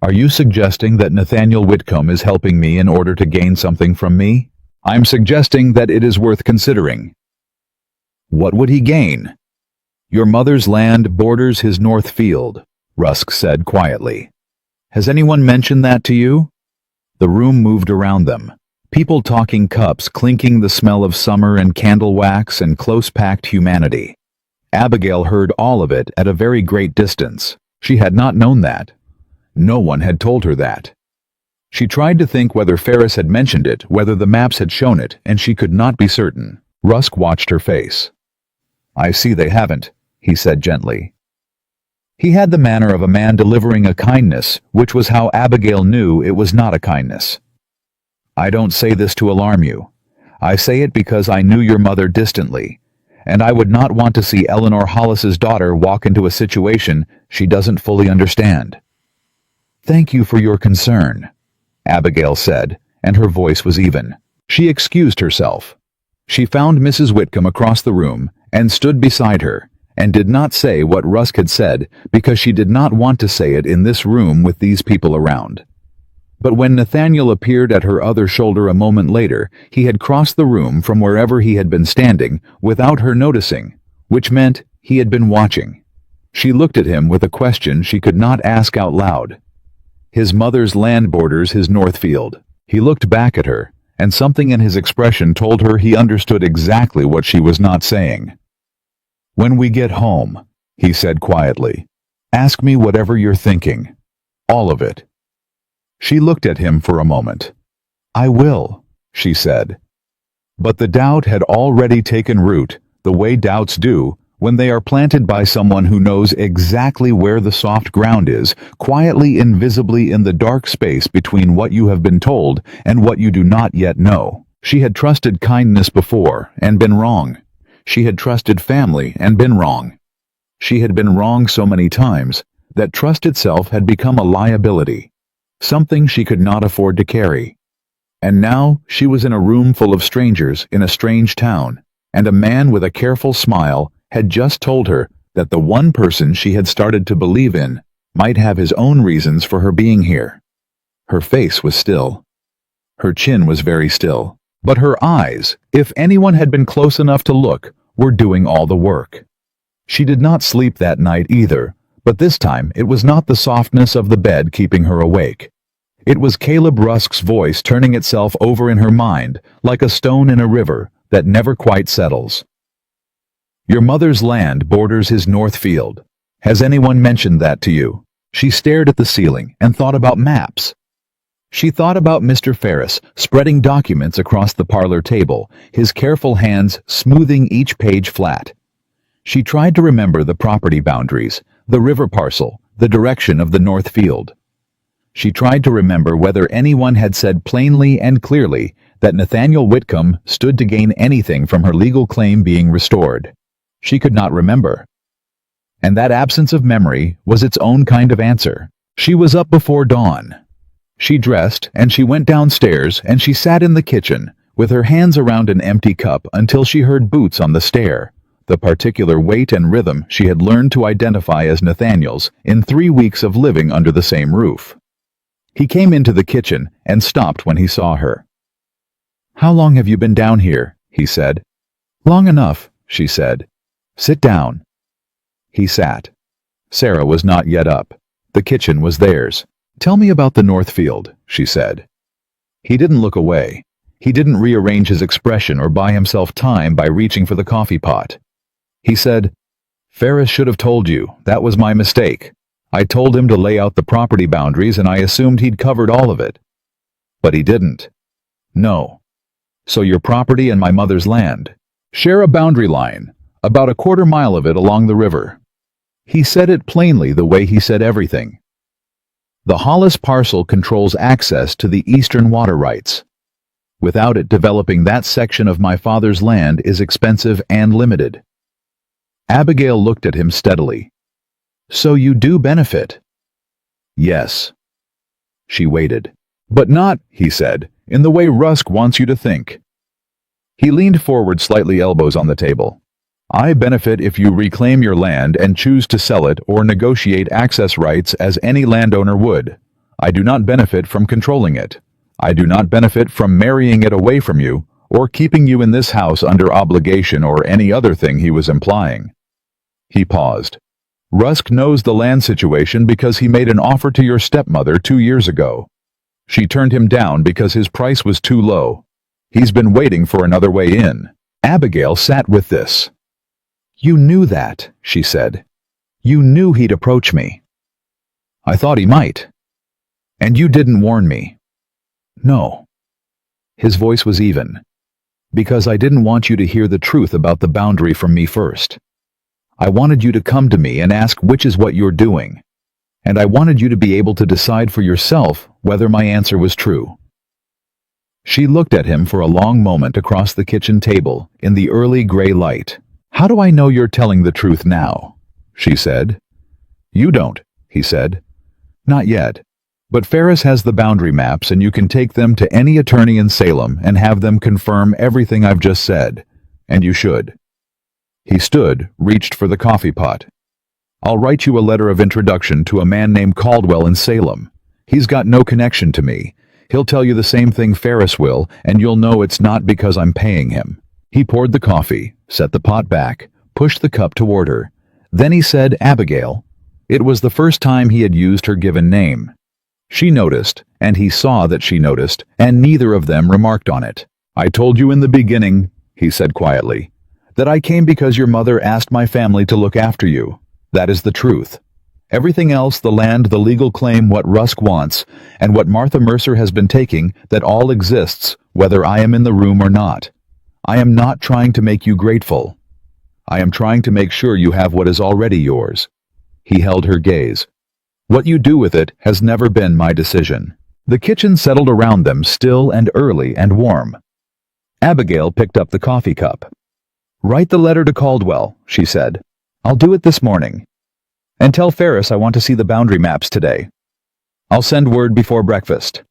are you suggesting that Nathaniel Whitcomb is helping me in order to gain something from me? I'm suggesting that it is worth considering. What would he gain? Your mother's land borders his north field, Rusk said quietly. Has anyone mentioned that to you? The room moved around them. People talking, cups clinking, the smell of summer and candle wax and close-packed humanity. Abigail heard all of it at a very great distance. She had not known that. No one had told her that. She tried to think whether Ferris had mentioned it, whether the maps had shown it, and she could not be certain. Rusk watched her face. I see they haven't, he said gently. He had the manner of a man delivering a kindness, which was how Abigail knew it was not a kindness. I don't say this to alarm you. I say it because I knew your mother distantly, and I would not want to see Eleanor Hollis's daughter walk into a situation she doesn't fully understand. Thank you for your concern, Abigail said, and her voice was even. She excused herself. She found Mrs. Whitcomb across the room and stood beside her, and did not say what Rusk had said because she did not want to say it in this room with these people around. But when Nathaniel appeared at her other shoulder a moment later, he had crossed the room from wherever he had been standing without her noticing, which meant he had been watching. She looked at him with a question she could not ask out loud. His mother's land borders his Northfield. He looked back at her, and something in his expression told her he understood exactly what she was not saying. "When we get home," he said quietly, "ask me whatever you're thinking. All of it." She looked at him for a moment. "I will," she said. But the doubt had already taken root, the way doubts do when they are planted by someone who knows exactly where the soft ground is, quietly, invisibly in the dark space between what you have been told and what you do not yet know. She had trusted kindness before and been wrong. She had trusted family and been wrong. She had been wrong so many times that trust itself had become a liability, something she could not afford to carry. And now she was in a room full of strangers in a strange town, and a man with a careful smile had just told her that the one person she had started to believe in might have his own reasons for her being here. Her face was still. Her chin was very still. But her eyes, if anyone had been close enough to look, were doing all the work. She did not sleep that night either, but this time it was not the softness of the bed keeping her awake. It was Caleb Rusk's voice turning itself over in her mind like a stone in a river that never quite settles. "Your mother's land borders his Northfield. Has anyone mentioned that to you?" She stared at the ceiling and thought about maps. She thought about Mr. Ferris spreading documents across the parlor table, his careful hands smoothing each page flat. She tried to remember the property boundaries, the river parcel, the direction of the Northfield. She tried to remember whether anyone had said plainly and clearly that Nathaniel Whitcomb stood to gain anything from her legal claim being restored. She could not remember. And that absence of memory was its own kind of answer. She was up before dawn. She dressed, and she went downstairs, and she sat in the kitchen, with her hands around an empty cup until she heard boots on the stair, the particular weight and rhythm she had learned to identify as Nathaniel's in 3 weeks of living under the same roof. He came into the kitchen and stopped when he saw her. "How long have you been down here?" he said. "Long enough," she said. "Sit down." He sat. Sarah was not yet up. The kitchen was theirs. "Tell me about the Northfield," she said. He didn't look away. He didn't rearrange his expression or buy himself time by reaching for the coffee pot. He said, "Ferris should have told you. That was my mistake. I told him to lay out the property boundaries and I assumed he'd covered all of it. But he didn't." "No. So your property and my mother's land share a boundary line, about a quarter mile of it along the river." He said it plainly the way he said everything. "The Hollis parcel controls access to the eastern water rights. Without it, developing that section of my father's land is expensive and limited." Abigail looked at him steadily. "So you do benefit?" "Yes." She waited. "But not," he said, "in the way Rusk wants you to think." He leaned forward slightly, elbows on the table. "I benefit if you reclaim your land and choose to sell it or negotiate access rights as any landowner would. I do not benefit from controlling it. I do not benefit from marrying it away from you or keeping you in this house under obligation or any other thing," he was implying. He paused. "Rusk knows the land situation because he made an offer to your stepmother 2 years ago. She turned him down because his price was too low. He's been waiting for another way in." Abigail sat with this. "You knew that," she said. "You knew he'd approach me." "I thought he might." "And you didn't warn me." "No." His voice was even. "Because I didn't want you to hear the truth about the boundary from me first. I wanted you to come to me and ask which is what you're doing. And I wanted you to be able to decide for yourself whether my answer was true." She looked at him for a long moment across the kitchen table in the early gray light. "How do I know you're telling the truth now?" she said. "You don't," he said. "Not yet. But Ferris has the boundary maps and you can take them to any attorney in Salem and have them confirm everything I've just said. And you should. He stood, reached for the coffee pot. I'll write you a letter of introduction to a man named Caldwell in Salem. He's got no connection to me. He'll tell you the same thing Ferris will, and you'll know it's not because I'm paying him. He poured the coffee, set the pot back, pushed the cup toward her. Then he said, Abigail. It was the first time he had used her given name. She noticed, and he saw that she noticed, and neither of them remarked on it. I told you in the beginning, he said quietly, that I came because your mother asked my family to look after you. That is the truth. Everything else, the land, the legal claim, what Rusk wants, and what Martha Mercer has been taking, that all exists, whether I am in the room or not. I am not trying to make you grateful. I am trying to make sure you have what is already yours. He held her gaze. What you do with it has never been my decision. The kitchen settled around them, still and early and warm. Abigail picked up the coffee cup. Write the letter to Caldwell, she said. I'll do it this morning. And tell Ferris I want to see the boundary maps today. I'll send word before breakfast.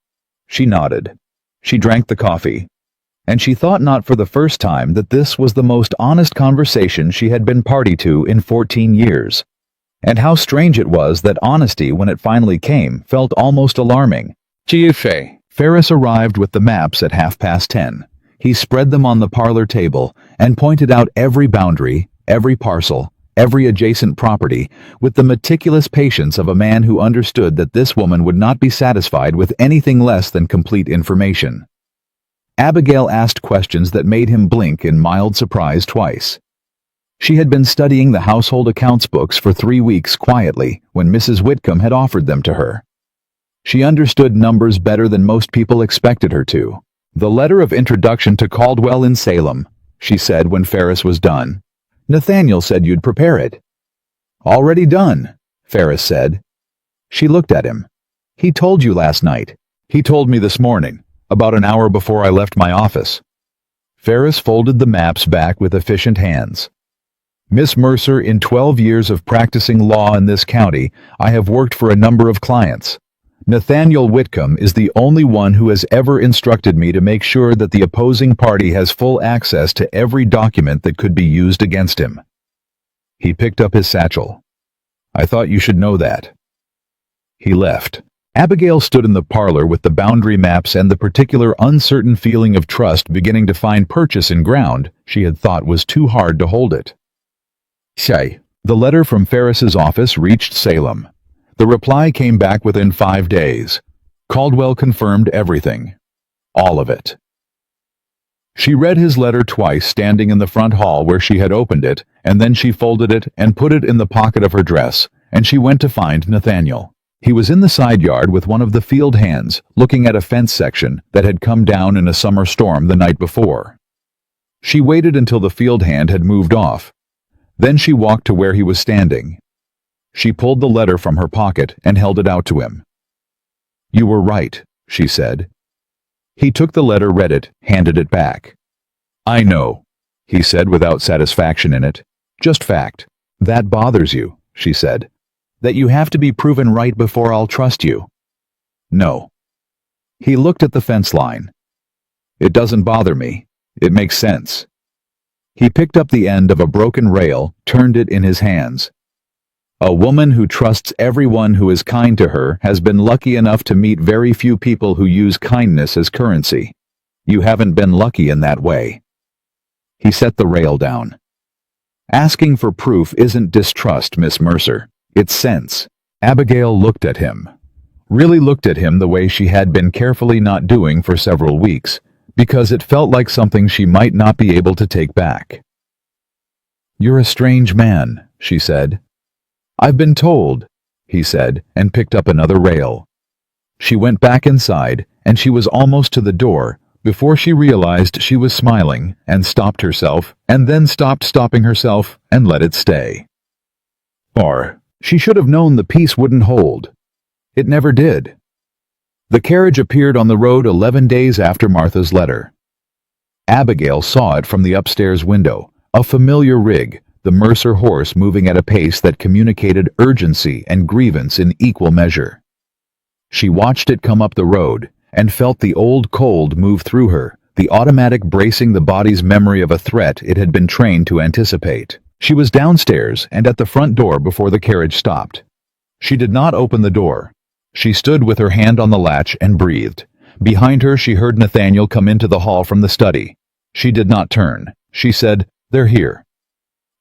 She nodded. She drank the coffee. And she thought not for the first time that this was the most honest conversation she had been party to in 14 years. And how strange it was that honesty, when it finally came, felt almost alarming. Ferris arrived with the maps at 10:30. He spread them on the parlor table and pointed out every boundary, every parcel, every adjacent property, with the meticulous patience of a man who understood that this woman would not be satisfied with anything less than complete information. Abigail asked questions that made him blink in mild surprise twice. She had been studying the household accounts books for 3 weeks quietly when Mrs. Whitcomb had offered them to her. She understood numbers better than most people expected her to. The letter of introduction to Caldwell in Salem, she said when Ferris was done. Nathaniel said you'd prepare it. Already done, Ferris said. She looked at him. He told you last night. He told me this morning, about an hour before I left my office. Ferris folded the maps back with efficient hands. Miss Mercer, in 12 years of practicing law in this county, I have worked for a number of clients. Nathaniel Whitcomb is the only one who has ever instructed me to make sure that the opposing party has full access to every document that could be used against him. He picked up his satchel. I thought you should know that. He left. Abigail stood in the parlor with the boundary maps and the particular uncertain feeling of trust beginning to find purchase in ground she had thought was too hard to hold it. The letter from Ferris's office reached Salem. The reply came back within 5 days. Caldwell confirmed everything. All of it. She read his letter twice standing in the front hall where she had opened it, and then she folded it and put it in the pocket of her dress, and she went to find Nathaniel. He was in the side yard with one of the field hands, looking at a fence section that had come down in a summer storm the night before. She waited until the field hand had moved off. Then she walked to where he was standing. She pulled the letter from her pocket and held it out to him. You were right, she said. He took the letter, read it, handed it back. I know, he said without satisfaction in it. Just fact. That bothers you, she said. That you have to be proven right before I'll trust you. No. He looked at the fence line. It doesn't bother me. It makes sense. He picked up the end of a broken rail, turned it in his hands. A woman who trusts everyone who is kind to her has been lucky enough to meet very few people who use kindness as currency. You haven't been lucky in that way. He set the rail down. Asking for proof isn't distrust, Miss Mercer. It's sense. Abigail looked at him. Really looked at him the way she had been carefully not doing for several weeks, because it felt like something she might not be able to take back. You're a strange man, she said. I've been told, he said, and picked up another rail. She went back inside, and she was almost to the door before she realized she was smiling and stopped herself, and then stopped stopping herself and let it stay. Or, she should have known the peace wouldn't hold. It never did. The carriage appeared on the road 11 days after Martha's letter. Abigail saw it from the upstairs window, a familiar rig, the Mercer horse moving at a pace that communicated urgency and grievance in equal measure. She watched it come up the road and felt the old cold move through her, the automatic bracing the body's memory of a threat it had been trained to anticipate. She was downstairs and at the front door before the carriage stopped. She did not open the door. She stood with her hand on the latch and breathed. Behind her she heard Nathaniel come into the hall from the study. She did not turn. She said, "They're here."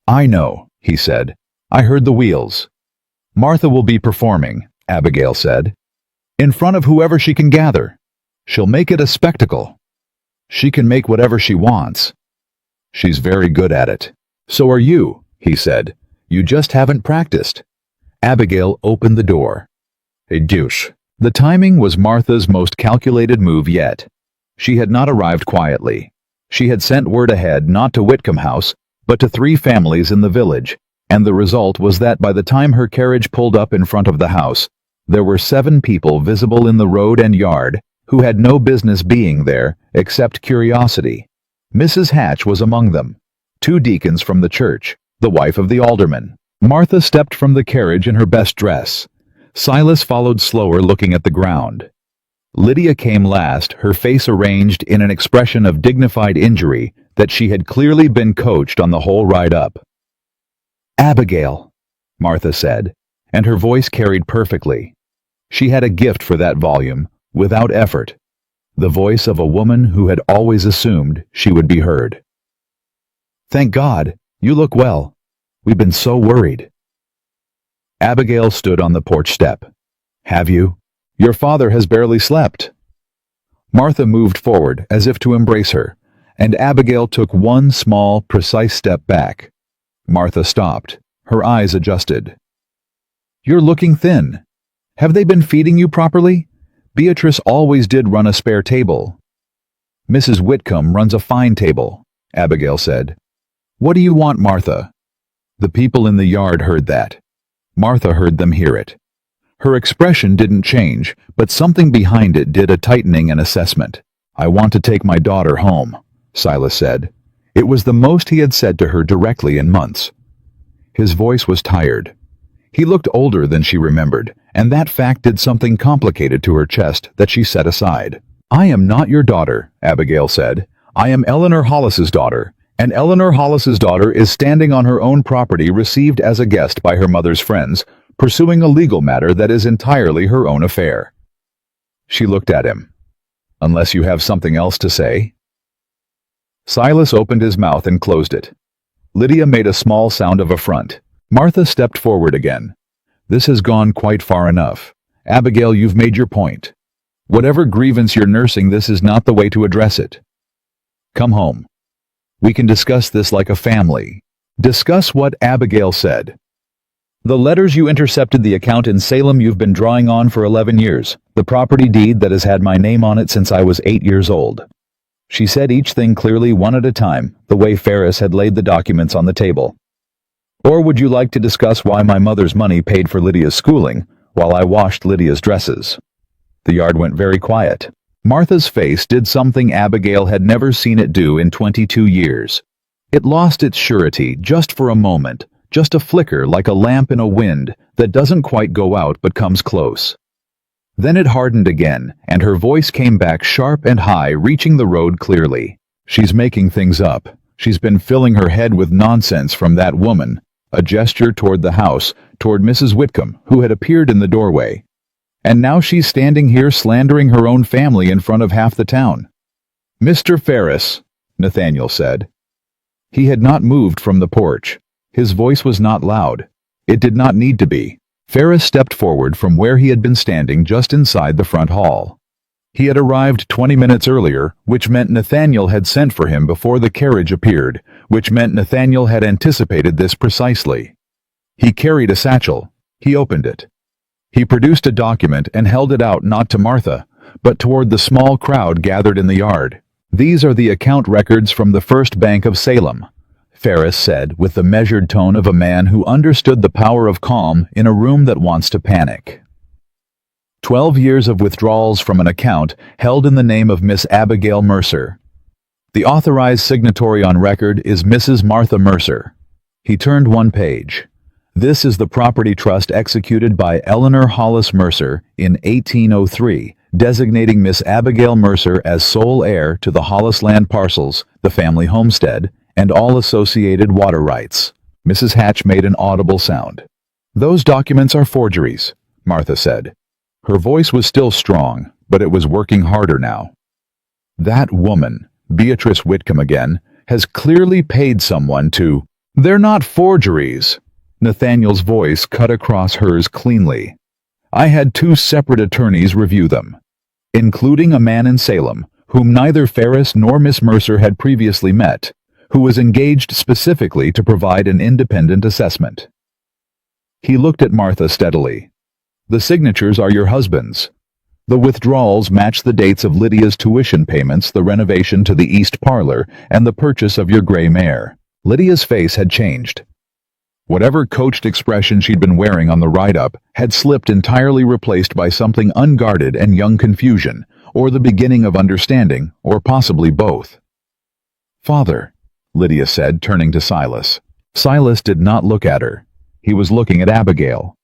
"I know," he said. "I heard the wheels." "Martha will be performing," Abigail said. "In front of whoever she can gather. She'll make it a spectacle. She can make whatever she wants. She's very good at it." "So are you," he said. "You just haven't practiced." Abigail opened the door. A douche. The timing was Martha's most calculated move yet. She had not arrived quietly. She had sent word ahead not to Whitcomb House, but to 3 families in the village, and the result was that by the time her carriage pulled up in front of the house, there were 7 people visible in the road and yard who had no business being there except curiosity. Mrs. Hatch was among them. 2 deacons from the church, the wife of the alderman. Martha stepped from the carriage in her best dress. Silas followed slower, looking at the ground. Lydia came last, her face arranged in an expression of dignified injury that she had clearly been coached on the whole ride up. "Abigail," Martha said, and her voice carried perfectly. She had a gift for that volume, without effort, the voice of a woman who had always assumed she would be heard. "Thank God, you look well. We've been so worried." Abigail stood on the porch step. "Have you? Your father has barely slept." Martha moved forward as if to embrace her, and Abigail took one small, precise step back. Martha stopped, her eyes adjusted. "You're looking thin. Have they been feeding you properly? Beatrice always did run a spare table." "Mrs. Whitcomb runs a fine table," Abigail said. "What do you want, Martha?" The people in the yard heard that. Martha heard them hear it. Her expression didn't change, but something behind it did, a tightening and assessment. "I want to take my daughter home," Silas said. It was the most he had said to her directly in months. His voice was tired. He looked older than she remembered, and that fact did something complicated to her chest that she set aside. "I am not your daughter," Abigail said. "I am Eleanor Hollis's daughter, and Eleanor Hollis's daughter is standing on her own property received as a guest by her mother's friends, pursuing a legal matter that is entirely her own affair." She looked at him. "Unless you have something else to say?" Silas opened his mouth and closed it. Lydia made a small sound of affront. Martha stepped forward again. "This has gone quite far enough. Abigail, you've made your point. Whatever grievance you're nursing, this is not the way to address it. Come home. We can discuss this like a family." "Discuss what?" Abigail said. "The letters you intercepted, the account in Salem you've been drawing on for 11 years, the property deed that has had my name on it since I was 8 years old." She said each thing clearly, one at a time, the way Ferris had laid the documents on the table. "Or would you like to discuss why my mother's money paid for Lydia's schooling, while I washed Lydia's dresses?" The yard went very quiet. Martha's face did something Abigail had never seen it do in 22 years. It lost its surety just for a moment, just a flicker like a lamp in a wind that doesn't quite go out but comes close. Then it hardened again, and her voice came back sharp and high, reaching the road clearly. "She's making things up. She's been filling her head with nonsense from that woman," a gesture toward the house, toward Mrs. Whitcomb, who had appeared in the doorway. "And now she's standing here slandering her own family in front of half the town." "Mr. Ferris," Nathaniel said. He had not moved from the porch. His voice was not loud. It did not need to be. Ferris stepped forward from where he had been standing just inside the front hall. He had arrived 20 minutes earlier, which meant Nathaniel had sent for him before the carriage appeared, which meant Nathaniel had anticipated this precisely. He carried a satchel. He opened it. He produced a document and held it out not to Martha, but toward the small crowd gathered in the yard. "These are the account records from the First Bank of Salem," Ferris said with the measured tone of a man who understood the power of calm in a room that wants to panic. 12 years of withdrawals from an account held in the name of Miss Abigail Mercer. The authorized signatory on record is Mrs. Martha Mercer. He turned one page. This is the property trust executed by Eleanor Hollis Mercer in 1803, designating Miss Abigail Mercer as sole heir to the Hollis land parcels, the family homestead, and all associated water rights. Mrs. Hatch made an audible sound. "Those documents are forgeries," Martha said. Her voice was still strong, but it was working harder now. "That woman, Beatrice Whitcomb again, has clearly paid someone to—" "They're not forgeries." Nathaniel's voice cut across hers cleanly. "I had 2 separate attorneys review them, including a man in Salem, whom neither Ferris nor Miss Mercer had previously met, who was engaged specifically to provide an independent assessment." He looked at Martha steadily. "The signatures are your husband's. The withdrawals match the dates of Lydia's tuition payments, the renovation to the East Parlor, and the purchase of your gray mare." Lydia's face had changed. Whatever coached expression she'd been wearing on the ride-up had slipped, entirely replaced by something unguarded and young confusion, or the beginning of understanding, or possibly both. "Father," Lydia said, turning to Silas. Silas did not look at her. He was looking at Abigail.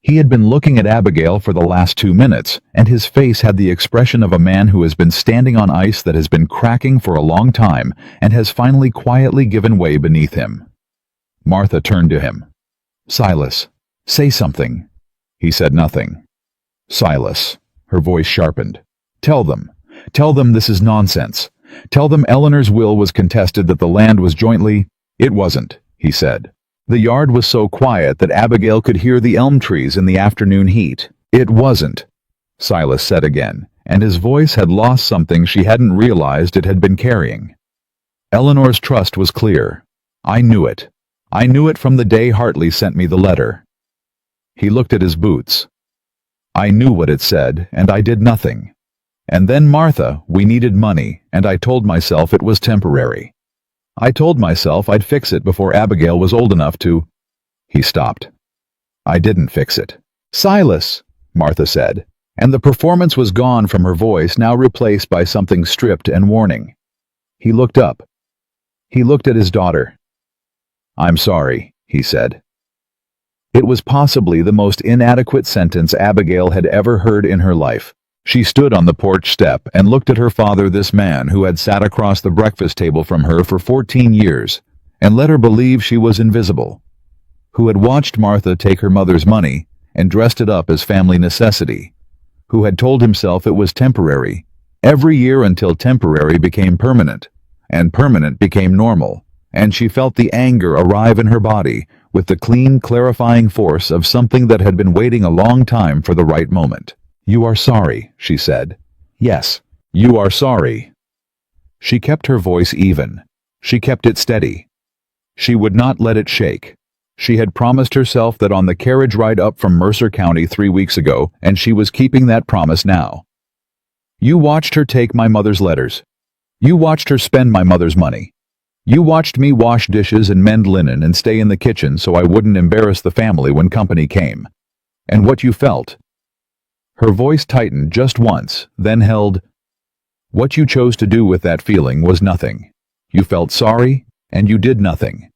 He had been looking at Abigail for the last 2 minutes, and his face had the expression of a man who has been standing on ice that has been cracking for a long time and has finally quietly given way beneath him. Martha turned to him. "Silas, say something." He said nothing. "Silas," her voice sharpened. Tell them this is nonsense. Tell them Eleanor's will was contested, that the land was jointly—" "It wasn't," he said. The yard was so quiet that Abigail could hear the elm trees in the afternoon heat. "It wasn't," Silas said again, and his voice had lost something she hadn't realized it had been carrying. "Eleanor's trust was clear. I knew it. I knew it from the day Hartley sent me the letter." He looked at his boots. "I knew what it said, and I did nothing. And then, Martha, we needed money, and I told myself it was temporary. I told myself I'd fix it before Abigail was old enough to—" He stopped. "I didn't fix it." "Silas," Martha said, and the performance was gone from her voice, now replaced by something stripped and warning. He looked up. He looked at his daughter. "I'm sorry," he said. It was possibly the most inadequate sentence Abigail had ever heard in her life. She stood on the porch step and looked at her father, this man who had sat across the breakfast table from her for 14 years, and let her believe she was invisible, who had watched Martha take her mother's money and dressed it up as family necessity, who had told himself it was temporary, every year until temporary became permanent, and permanent became normal, and she felt the anger arrive in her body with the clean, clarifying force of something that had been waiting a long time for the right moment. "You are sorry," she said. "Yes, you are sorry." She kept her voice even. She kept it steady. She would not let it shake. She had promised herself that on the carriage ride up from Mercer County 3 weeks ago, and she was keeping that promise now. "You watched her take my mother's letters. You watched her spend my mother's money. You watched me wash dishes and mend linen and stay in the kitchen so I wouldn't embarrass the family when company came. And what you felt—" Her voice tightened just once, then held. "What you chose to do with that feeling was nothing. You felt sorry, and you did nothing.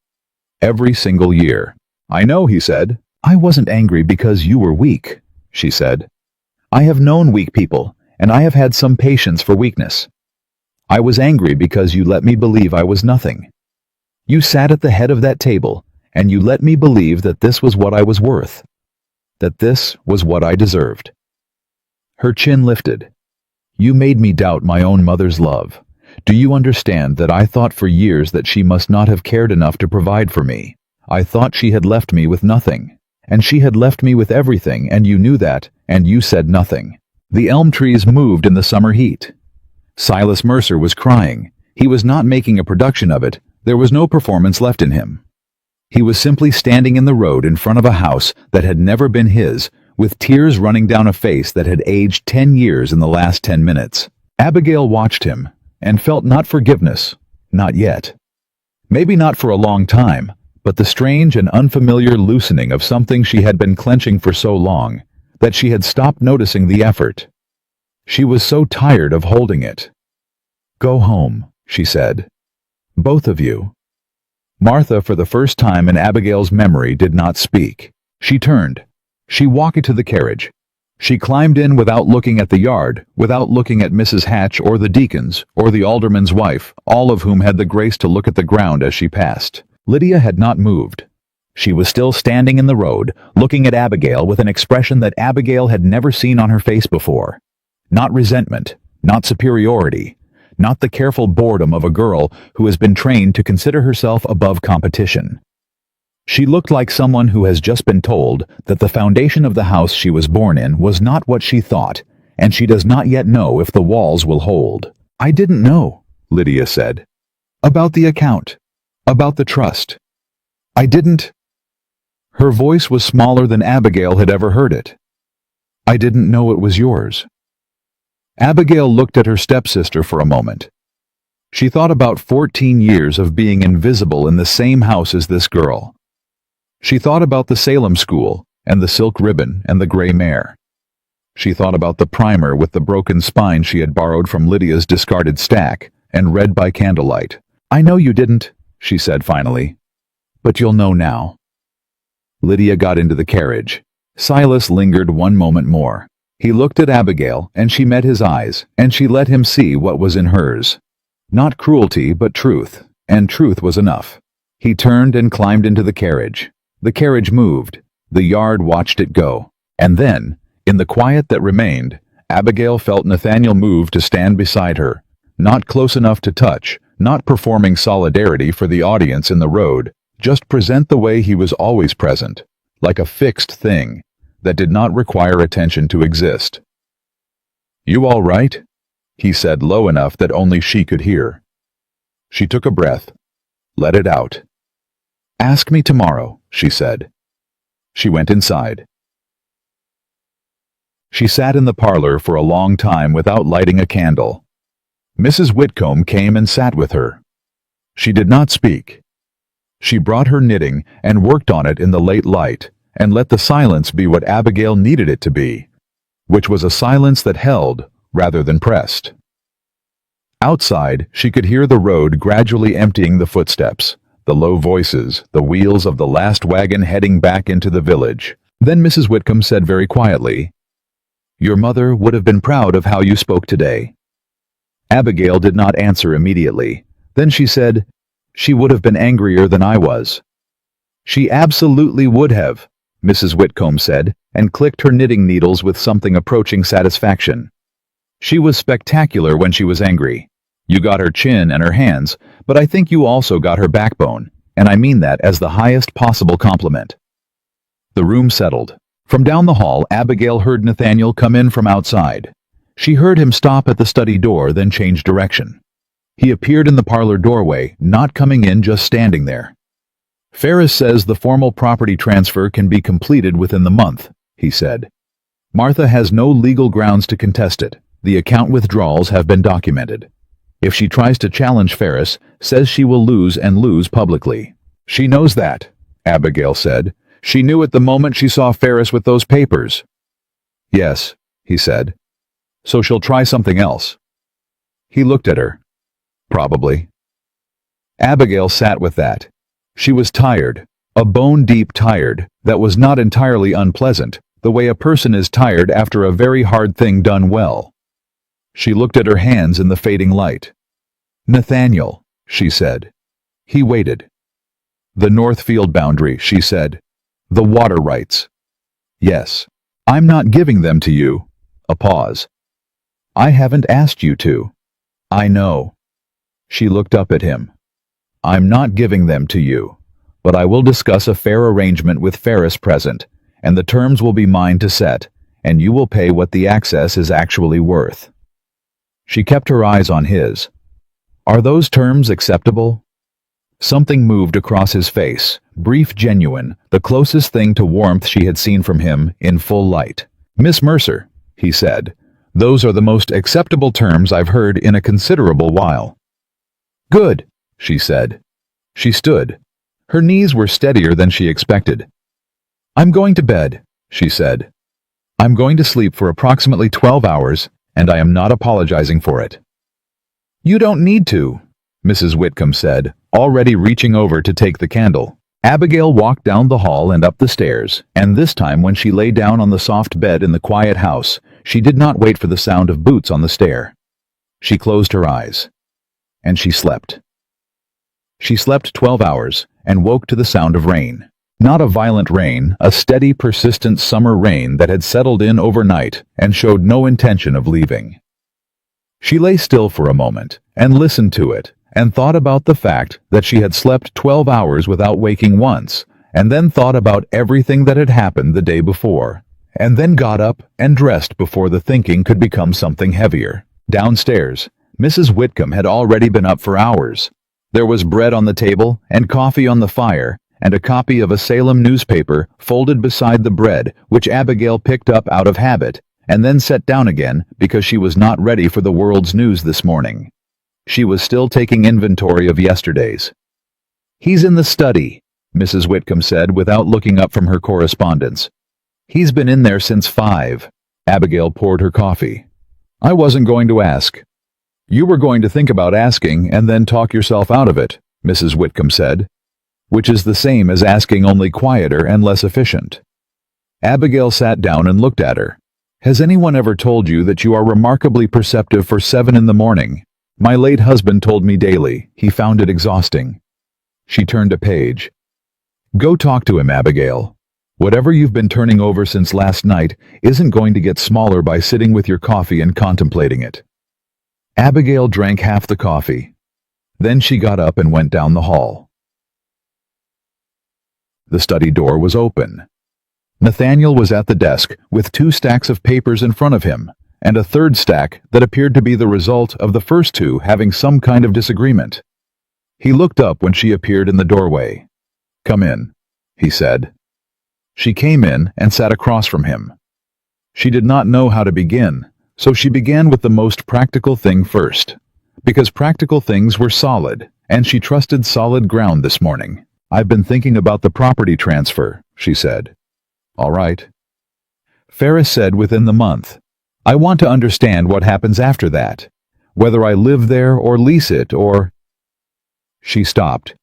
Every single year." "I know," he said. "I wasn't angry because you were weak," she said. "I have known weak people, and I have had some patience for weakness. I was angry because you let me believe I was nothing. You sat at the head of that table, and you let me believe that this was what I was worth, that this was what I deserved." Her chin lifted. "You made me doubt my own mother's love. Do you understand that I thought for years that she must not have cared enough to provide for me? I thought she had left me with nothing. And she had left me with everything, and you knew that, and you said nothing." The elm trees moved in the summer heat. Silas Mercer was crying. He was not making a production of it. There was no performance left in him. He was simply standing in the road in front of a house that had never been his, with tears running down a face that had aged 10 years in the last 10 minutes. Abigail watched him, and felt not forgiveness, not yet. Maybe not for a long time, but the strange and unfamiliar loosening of something she had been clenching for so long, that she had stopped noticing the effort. She was so tired of holding it. "Go home," she said. "Both of you." Martha, for the first time in Abigail's memory, did not speak. She turned. She walked to the carriage. She climbed in without looking at the yard, without looking at Mrs. Hatch or the deacons, or the alderman's wife, all of whom had the grace to look at the ground as she passed. Lydia had not moved. She was still standing in the road, looking at Abigail with an expression that Abigail had never seen on her face before. Not resentment, not superiority, not the careful boredom of a girl who has been trained to consider herself above competition. She looked like someone who has just been told that the foundation of the house she was born in was not what she thought, and she does not yet know if the walls will hold. "I didn't know," Lydia said. "About the account. About the trust. I didn't—" Her voice was smaller than Abigail had ever heard it. "I didn't know it was yours." Abigail looked at her stepsister for a moment. She thought about 14 years of being invisible in the same house as this girl. She thought about the Salem school, and the silk ribbon, and the gray mare. She thought about the primer with the broken spine she had borrowed from Lydia's discarded stack, and read by candlelight. "I know you didn't," she said finally. "But you'll know now." Lydia got into the carriage. Silas lingered one moment more. He looked at Abigail, and she met his eyes, and she let him see what was in hers. Not cruelty, but truth, and truth was enough. He turned and climbed into the carriage. The carriage moved. The yard watched it go. And then, in the quiet that remained, Abigail felt Nathaniel move to stand beside her, not close enough to touch, not performing solidarity for the audience in the road, just present the way he was always present, like a fixed thing that did not require attention to exist. "You all right?" he said low enough that only she could hear. She took a breath. Let it out. "Ask me tomorrow," she said. She went inside. She sat in the parlor for a long time without lighting a candle. Mrs. Whitcomb came and sat with her. She did not speak. She brought her knitting and worked on it in the late light, and let the silence be what Abigail needed it to be, which was a silence that held rather than pressed. Outside, she could hear the road gradually emptying the footsteps, the low voices, the wheels of the last wagon heading back into the village. Then Mrs. Whitcomb said very quietly, "Your mother would have been proud of how you spoke today." Abigail did not answer immediately. Then she said, "She would have been angrier than I was." "She absolutely would have," Mrs. Whitcomb said, and clicked her knitting needles with something approaching satisfaction. "She was spectacular when she was angry. You got her chin and her hands, but I think you also got her backbone, and I mean that as the highest possible compliment." The room settled. From down the hall, Abigail heard Nathaniel come in from outside. She heard him stop at the study door, then change direction. He appeared in the parlor doorway, not coming in, just standing there. "Ferris says the formal property transfer can be completed within the month," he said. "Martha has no legal grounds to contest it. The account withdrawals have been documented. If she tries to challenge Ferris, says she will lose and lose publicly." "She knows that," Abigail said. "She knew it the moment she saw Ferris with those papers." "Yes," he said. "So she'll try something else." He looked at her. "Probably." Abigail sat with that. She was tired, a bone-deep tired, that was not entirely unpleasant, the way a person is tired after a very hard thing done well. She looked at her hands in the fading light. "Nathaniel," she said. He waited. "The Northfield boundary," she said. "The water rights." "Yes. I'm not giving them to you." A pause. "I haven't asked you to." "I know." She looked up at him. "I'm not giving them to you, but I will discuss a fair arrangement with Ferris present, and the terms will be mine to set, and you will pay what the access is actually worth." She kept her eyes on his. "Are those terms acceptable?" Something moved across his face, brief, genuine, the closest thing to warmth she had seen from him in full light. "Miss Mercer," he said, "those are the most acceptable terms I've heard in a considerable while." "Good," she said. She stood. Her knees were steadier than she expected. "I'm going to bed," she said. "I'm going to sleep for approximately 12 hours, and I am not apologizing for it." "You don't need to," Mrs. Whitcomb said, already reaching over to take the candle. Abigail walked down the hall and up the stairs, and this time when she lay down on the soft bed in the quiet house, she did not wait for the sound of boots on the stair. She closed her eyes. And she slept. She slept 12 hours and woke to the sound of rain. Not a violent rain, a steady, persistent summer rain that had settled in overnight and showed no intention of leaving. She lay still for a moment and listened to it and thought about the fact that she had slept 12 hours without waking once, and then thought about everything that had happened the day before, and then got up and dressed before the thinking could become something heavier. Downstairs, Mrs. Whitcomb had already been up for hours. There was bread on the table and coffee on the fire, and a copy of a Salem newspaper folded beside the bread, which Abigail picked up out of habit, and then set down again because she was not ready for the world's news this morning. She was still taking inventory of yesterday's. "He's in the study," Mrs. Whitcomb said without looking up from her correspondence. "He's been in there since 5. Abigail poured her coffee. "I wasn't going to ask." "You were going to think about asking and then talk yourself out of it," Mrs. Whitcomb said, which is the same as asking, only quieter and less efficient. Abigail sat down and looked at her. "Has anyone ever told you that you are remarkably perceptive for 7 in the morning? My late husband told me daily. He found it exhausting." She turned a page. "Go talk to him, Abigail. Whatever you've been turning over since last night isn't going to get smaller by sitting with your coffee and contemplating it." Abigail drank half the coffee. Then she got up and went down the hall. The study door was open. Nathaniel was at the desk with 2 stacks of papers in front of him, and a third stack that appeared to be the result of the first 2 having some kind of disagreement. He looked up when she appeared in the doorway. "Come in," he said. She came in and sat across from him. She did not know how to begin, so she began with the most practical thing first, because practical things were solid, and she trusted solid ground this morning. "I've been thinking about the property transfer," she said. "All right." Ferris said, "Within the month. I want to understand what happens after that, whether I live there or lease it or—" She stopped.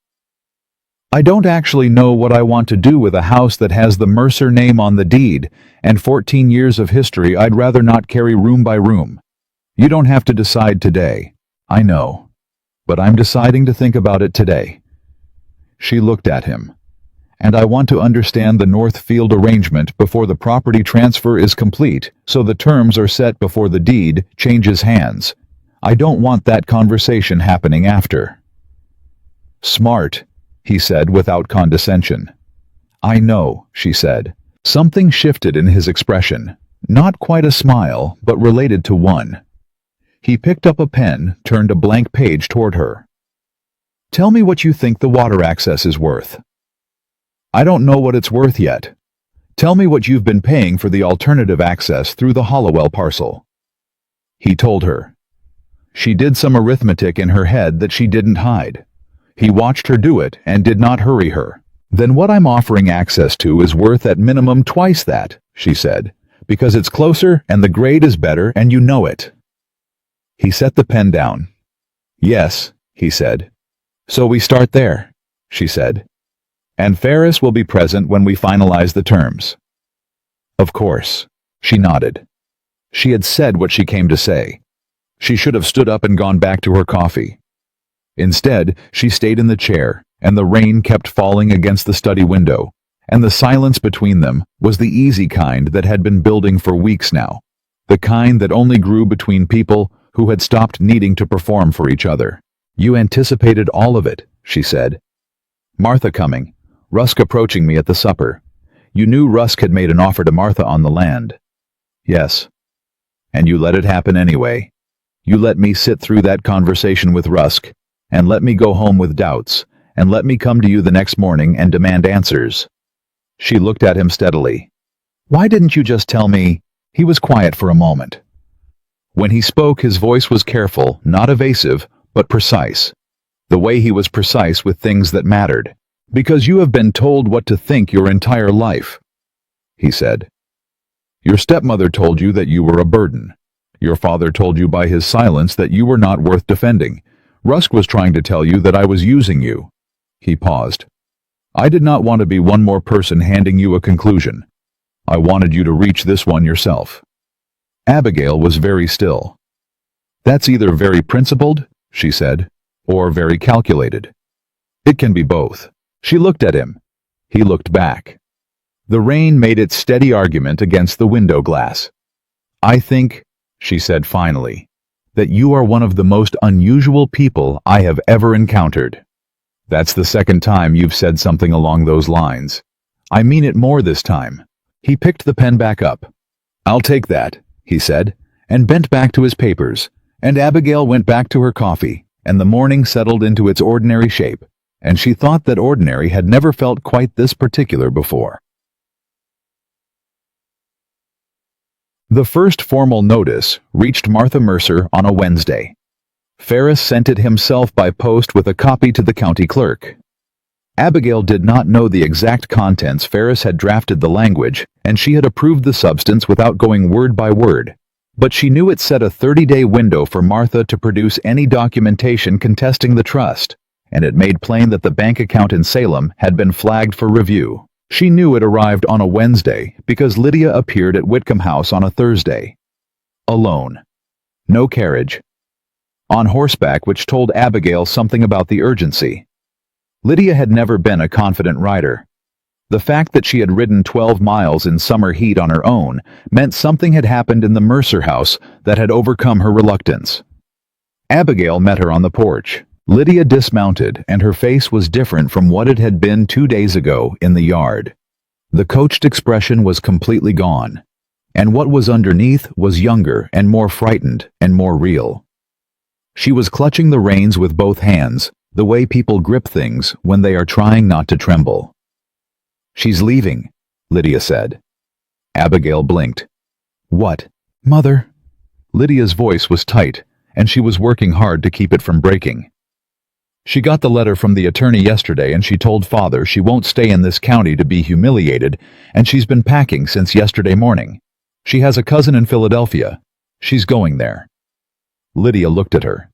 "I don't actually know what I want to do with a house that has the Mercer name on the deed and 14 years of history. I'd rather not carry room by room. You don't have to decide today. I know. But I'm deciding to think about it today." She looked at him. "And I want to understand the Northfield arrangement before the property transfer is complete, so the terms are set before the deed changes hands. I don't want that conversation happening after." "Smart," he said without condescension. "I know," she said. Something shifted in his expression, not quite a smile, but related to one. He picked up a pen, turned a blank page toward her. "Tell me what you think the water access is worth." "I don't know what it's worth yet. Tell me what you've been paying for the alternative access through the Hollowell parcel." He told her. She did some arithmetic in her head that she didn't hide. He watched her do it and did not hurry her. "Then what I'm offering access to is worth at minimum twice that," she said, "because it's closer and the grade is better and you know it." He set the pen down. "Yes," he said. "So we start there," she said. "And Ferris will be present when we finalize the terms." "Of course," she nodded. She had said what she came to say. She should have stood up and gone back to her coffee. Instead, she stayed in the chair, and the rain kept falling against the study window, and the silence between them was the easy kind that had been building for weeks now, the kind that only grew between people who had stopped needing to perform for each other. "You anticipated all of it," she said. "Martha coming, Rusk approaching me at the supper. You knew Rusk had made an offer to Martha on the land." "Yes." "And you let it happen anyway. You let me sit through that conversation with Rusk, and let me go home with doubts, and let me come to you the next morning and demand answers." She looked at him steadily. "Why didn't you just tell me?" He was quiet for a moment. When he spoke, his voice was careful, not evasive, but precise. The way he was precise with things that mattered. "Because you have been told what to think your entire life," he said. "Your stepmother told you that you were a burden. Your father told you by his silence that you were not worth defending. Rusk was trying to tell you that I was using you." He paused. "I did not want to be one more person handing you a conclusion. I wanted you to reach this one yourself." Abigail was very still. "That's either very principled," she said, "or very calculated. It can be both." She looked at him. He looked back. The rain made its steady argument against the window glass. "I think," she said finally, "that you are one of the most unusual people I have ever encountered." "That's the second time you've said something along those lines. I mean it more this time." He picked the pen back up. "I'll take that," he said, and bent back to his papers, and Abigail went back to her coffee, and the morning settled into its ordinary shape, and she thought that ordinary had never felt quite this particular before. The first formal notice reached Martha Mercer on a Wednesday. Ferris sent it himself by post with a copy to the county clerk. Abigail did not know the exact contents. Ferris had drafted the language, and she had approved the substance without going word by word. But she knew it set a 30-day window for Martha to produce any documentation contesting the trust, and it made plain that the bank account in Salem had been flagged for review. She knew it arrived on a Wednesday because Lydia appeared at Whitcomb House on a Thursday. Alone. No carriage. On horseback, which told Abigail something about the urgency. Lydia had never been a confident rider. The fact that she had ridden 12 miles in summer heat on her own meant something had happened in the Mercer house that had overcome her reluctance. Abigail met her on the porch. Lydia dismounted, and her face was different from what it had been 2 days ago in the yard. The coached expression was completely gone, and what was underneath was younger and more frightened and more real. She was clutching the reins with both hands, the way people grip things when they are trying not to tremble. "She's leaving," Lydia said. Abigail blinked. "What, Mother?" Lydia's voice was tight, and she was working hard to keep it from breaking. "She got the letter from the attorney yesterday, and she told Father she won't stay in this county to be humiliated, and she's been packing since yesterday morning. She has a cousin in Philadelphia. She's going there." Lydia looked at her.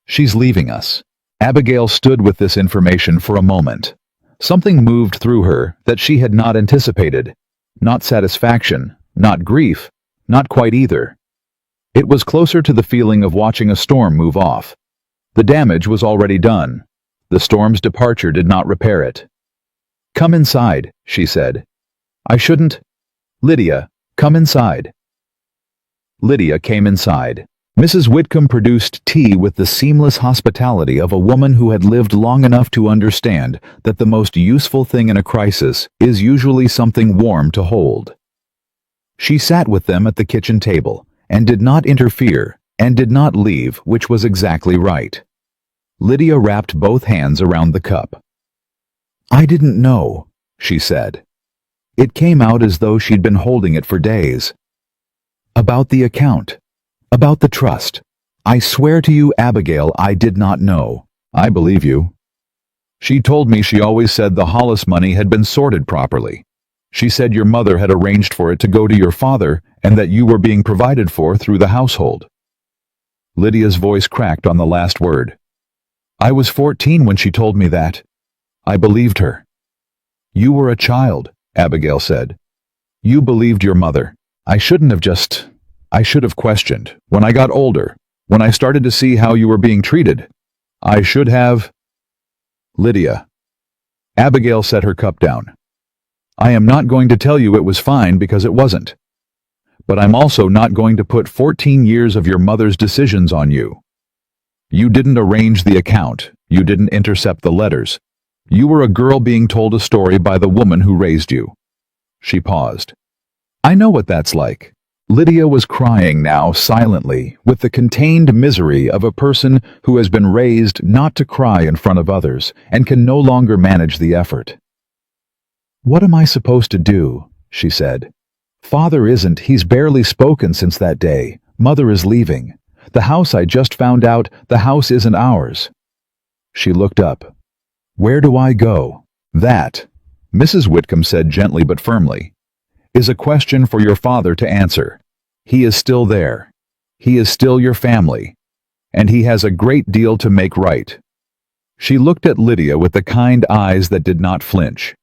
"She's leaving us." Abigail stood with this information for a moment. Something moved through her that she had not anticipated. Not satisfaction, not grief, not quite either. It was closer to the feeling of watching a storm move off. The damage was already done. The storm's departure did not repair it. "Come inside," she said. "I shouldn't." "Lydia, come inside." Lydia came inside. Mrs. Whitcomb produced tea with the seamless hospitality of a woman who had lived long enough to understand that the most useful thing in a crisis is usually something warm to hold. She sat with them at the kitchen table, and did not interfere, and did not leave, which was exactly right. Lydia wrapped both hands around the cup. "I didn't know," she said. It came out as though she'd been holding it for days. "About the account. About the trust. I swear to you, Abigail, I did not know." "I believe you." "She told me she always said the Hollis money had been sorted properly. She said your mother had arranged for it to go to your father and that you were being provided for through the household." Lydia's voice cracked on the last word. "I was 14 when she told me that. I believed her." "You were a child," Abigail said. "You believed your mother. I should have questioned. When I got older, when I started to see how you were being treated, I should have—" "Lydia." Abigail set her cup down. "I am not going to tell you it was fine because it wasn't. But I'm also not going to put 14 years of your mother's decisions on you. You didn't arrange the account. You didn't intercept the letters. You were a girl being told a story by the woman who raised you." She paused. "I know what that's like." Lydia was crying now silently, with the contained misery of a person who has been raised not to cry in front of others and can no longer manage the effort. "What am I supposed to do?" she said. "Father isn't. He's barely spoken since that day. Mother is leaving. The house, I just found out, the house isn't ours." She looked up. "Where do I go?" "That," Mrs. Whitcomb said gently but firmly, "is a question for your father to answer. He is still there. He is still your family. and he has a great deal to make right." She looked at Lydia with the kind eyes that did not flinch.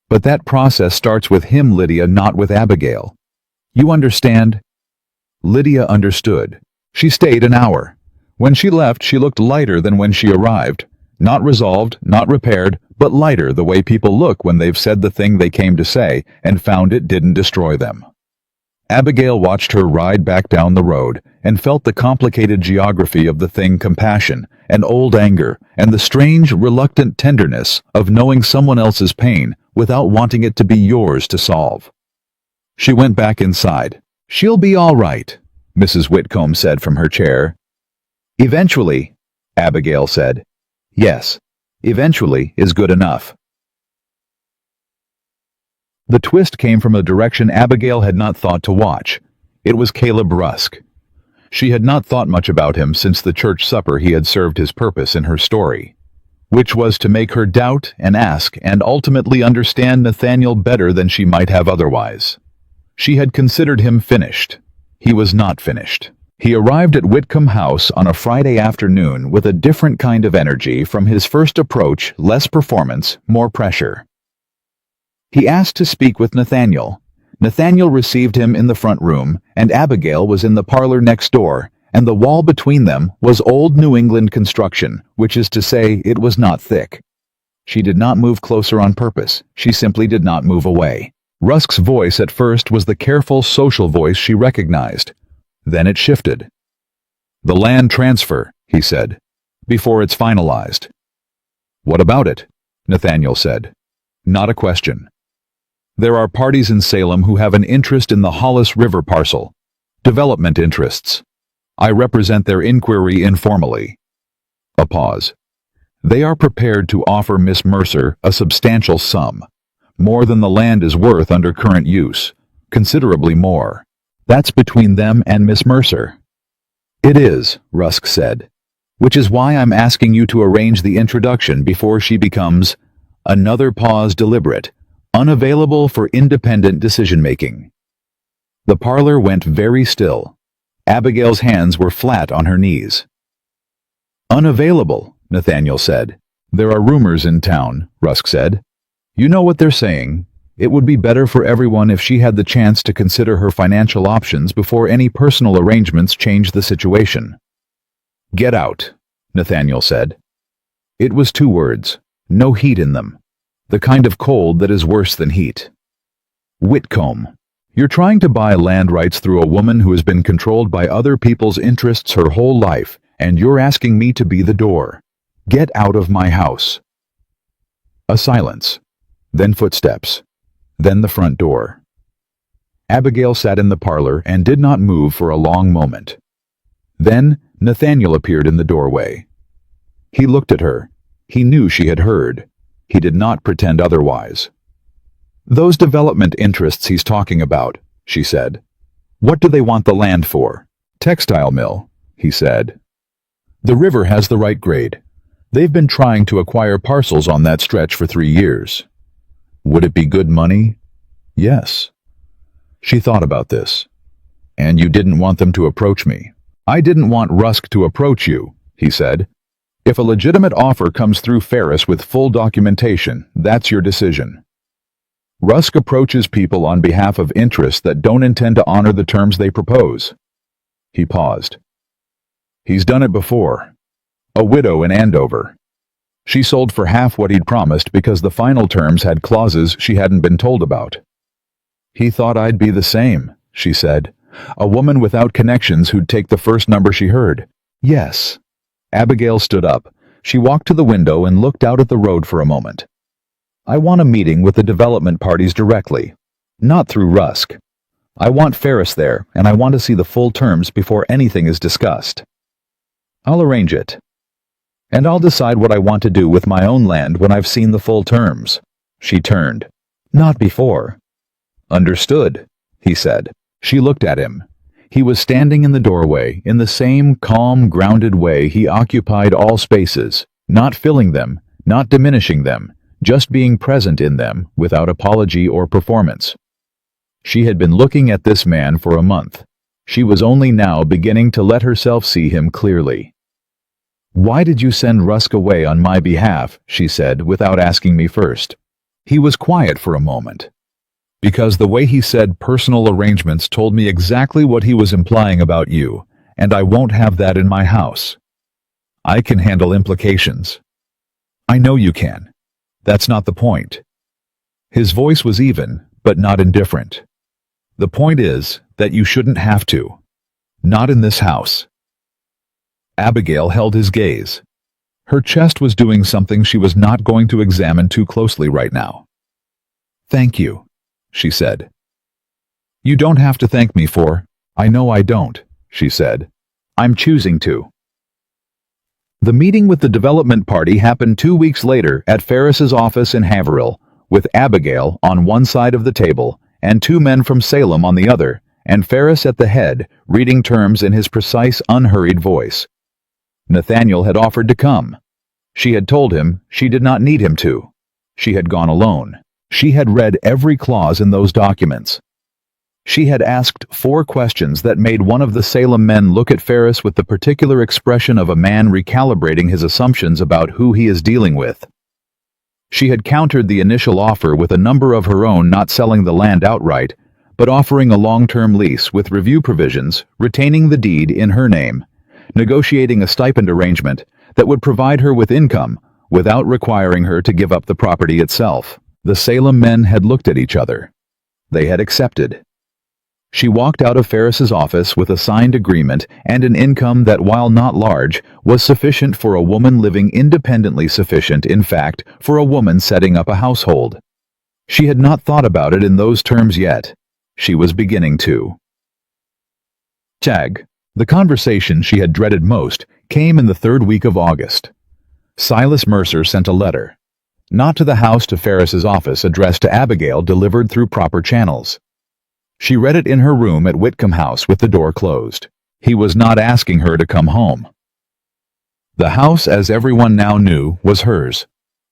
"But that process starts with him, Lydia, not with Abigail. You understand?" Lydia understood. She stayed an hour. When she left, she looked lighter than when she arrived. Not resolved, not repaired, but lighter, the way people look when they've said the thing they came to say and found it didn't destroy them. Abigail watched her ride back down the road and felt the complicated geography of the thing: compassion and old anger and the strange, reluctant tenderness of knowing someone else's pain without wanting it to be yours to solve. She went back inside. "She'll be all right," Mrs. Whitcomb said from her chair. "Eventually," Abigail said. "Yes, eventually is good enough." The twist came from a direction Abigail had not thought to watch. It was Caleb Rusk. She had not thought much about him since the church supper he had served his purpose in her story, which was to make her doubt and ask and ultimately understand Nathaniel better than she might have otherwise. She had considered him finished. He was not finished. He arrived at Whitcomb House on a Friday afternoon with a different kind of energy from his first approach: less performance, more pressure. He asked to speak with Nathaniel. Nathaniel received him in the front room, and Abigail was in the parlor next door, and the wall between them was old New England construction, which is to say it was not thick. She did not move closer on purpose. She simply did not move away. Rusk's voice at first was the careful social voice she recognized. Then it shifted. "The land transfer," he said, "before it's finalized." "What about it?" Nathaniel said. Not a question. "There are parties in Salem who have an interest in the Hollis River parcel. Development interests. I represent their inquiry informally." A pause. "They are prepared to offer Miss Mercer a substantial sum. More than the land is worth under current use. Considerably more. That's between them and Miss Mercer." "It is," Rusk said. "Which is why I'm asking you to arrange the introduction before she becomes—" Another pause, deliberate, unavailable for independent decision-making. The parlor went very still. Abigail's hands were flat on her knees. "Unavailable," Nathaniel said. "There are rumors in town," Rusk said. "You know what they're saying. It would be better for everyone if she had the chance to consider her financial options before any personal arrangements change the situation." "Get out," Nathaniel said. It was 2 words, no heat in them. The kind of cold that is worse than heat. "Whitcomb, you're trying to buy land rights through a woman who has been controlled by other people's interests her whole life, and you're asking me to be the door. Get out of my house." A silence. Then footsteps. Then the front door. Abigail sat in the parlor and did not move for a long moment. Then Nathaniel appeared in the doorway. He looked at her. He knew she had heard. He did not pretend otherwise. "Those development interests he's talking about," she said. "What do they want the land for?" "Textile mill," he said. "The river has the right grade. They've been trying to acquire parcels on that stretch for 3 years. Would it be good money?" "Yes." She thought about this. "And you didn't want them to approach me?" "I didn't want Rusk to approach you," he said. "If a legitimate offer comes through Ferris with full documentation, that's your decision. Rusk approaches people on behalf of interests that don't intend to honor the terms they propose." He paused. "He's done it before. A widow in Andover. She sold for half what he'd promised because the final terms had clauses she hadn't been told about." "He thought I'd be the same," she said. "A woman without connections who'd take the first number she heard." "Yes." Abigail stood up. She walked to the window and looked out at the road for a moment. "I want a meeting with the development parties directly, not through Rusk. I want Ferris there, and I want to see the full terms before anything is discussed. I'll arrange it. And I'll decide what I want to do with my own land when I've seen the full terms." She turned. "Not before." "Understood," he said. She looked at him. He was standing in the doorway, in the same calm, grounded way he occupied all spaces, not filling them, not diminishing them, just being present in them, without apology or performance. She had been looking at this man for a month. She was only now beginning to let herself see him clearly. "Why did you send Rusk away on my behalf?" she said, without asking me first. He was quiet for a moment. "Because the way he said personal arrangements told me exactly what he was implying about you, and I won't have that in my house. I can handle implications." "I know you can. That's not the point." His voice was even, but not indifferent. "The point is that you shouldn't have to. Not in this house." Abigail held his gaze. Her chest was doing something she was not going to examine too closely right now. "Thank you," she said. "You don't have to thank me for." "I know I don't," she said. "I'm choosing to." The meeting with the development party happened 2 weeks later at Ferris's office in Haverhill, with Abigail on one side of the table and 2 men from Salem on the other, and Ferris at the head, reading terms in his precise, unhurried voice. Nathaniel had offered to come. She had told him she did not need him to. She had gone alone. She had read every clause in those documents. She had asked 4 questions that made one of the Salem men look at Ferris with the particular expression of a man recalibrating his assumptions about who he is dealing with. She had countered the initial offer with a number of her own, not selling the land outright, but offering a long-term lease with review provisions, retaining the deed in her name, negotiating a stipend arrangement that would provide her with income without requiring her to give up the property itself. The Salem men had looked at each other. They had accepted. She walked out of Ferris's office with a signed agreement and an income that, while not large, was sufficient for a woman living independently, sufficient, in fact, for a woman setting up a household. She had not thought about it in those terms yet. She was beginning to. The conversation she had dreaded most came in the 3rd week of August. Silas Mercer sent a letter. Not to the house, to Ferris's office, addressed to Abigail, delivered through proper channels. She read it in her room at Whitcomb House with the door closed. He was not asking her to come home. The house, as everyone now knew, was hers.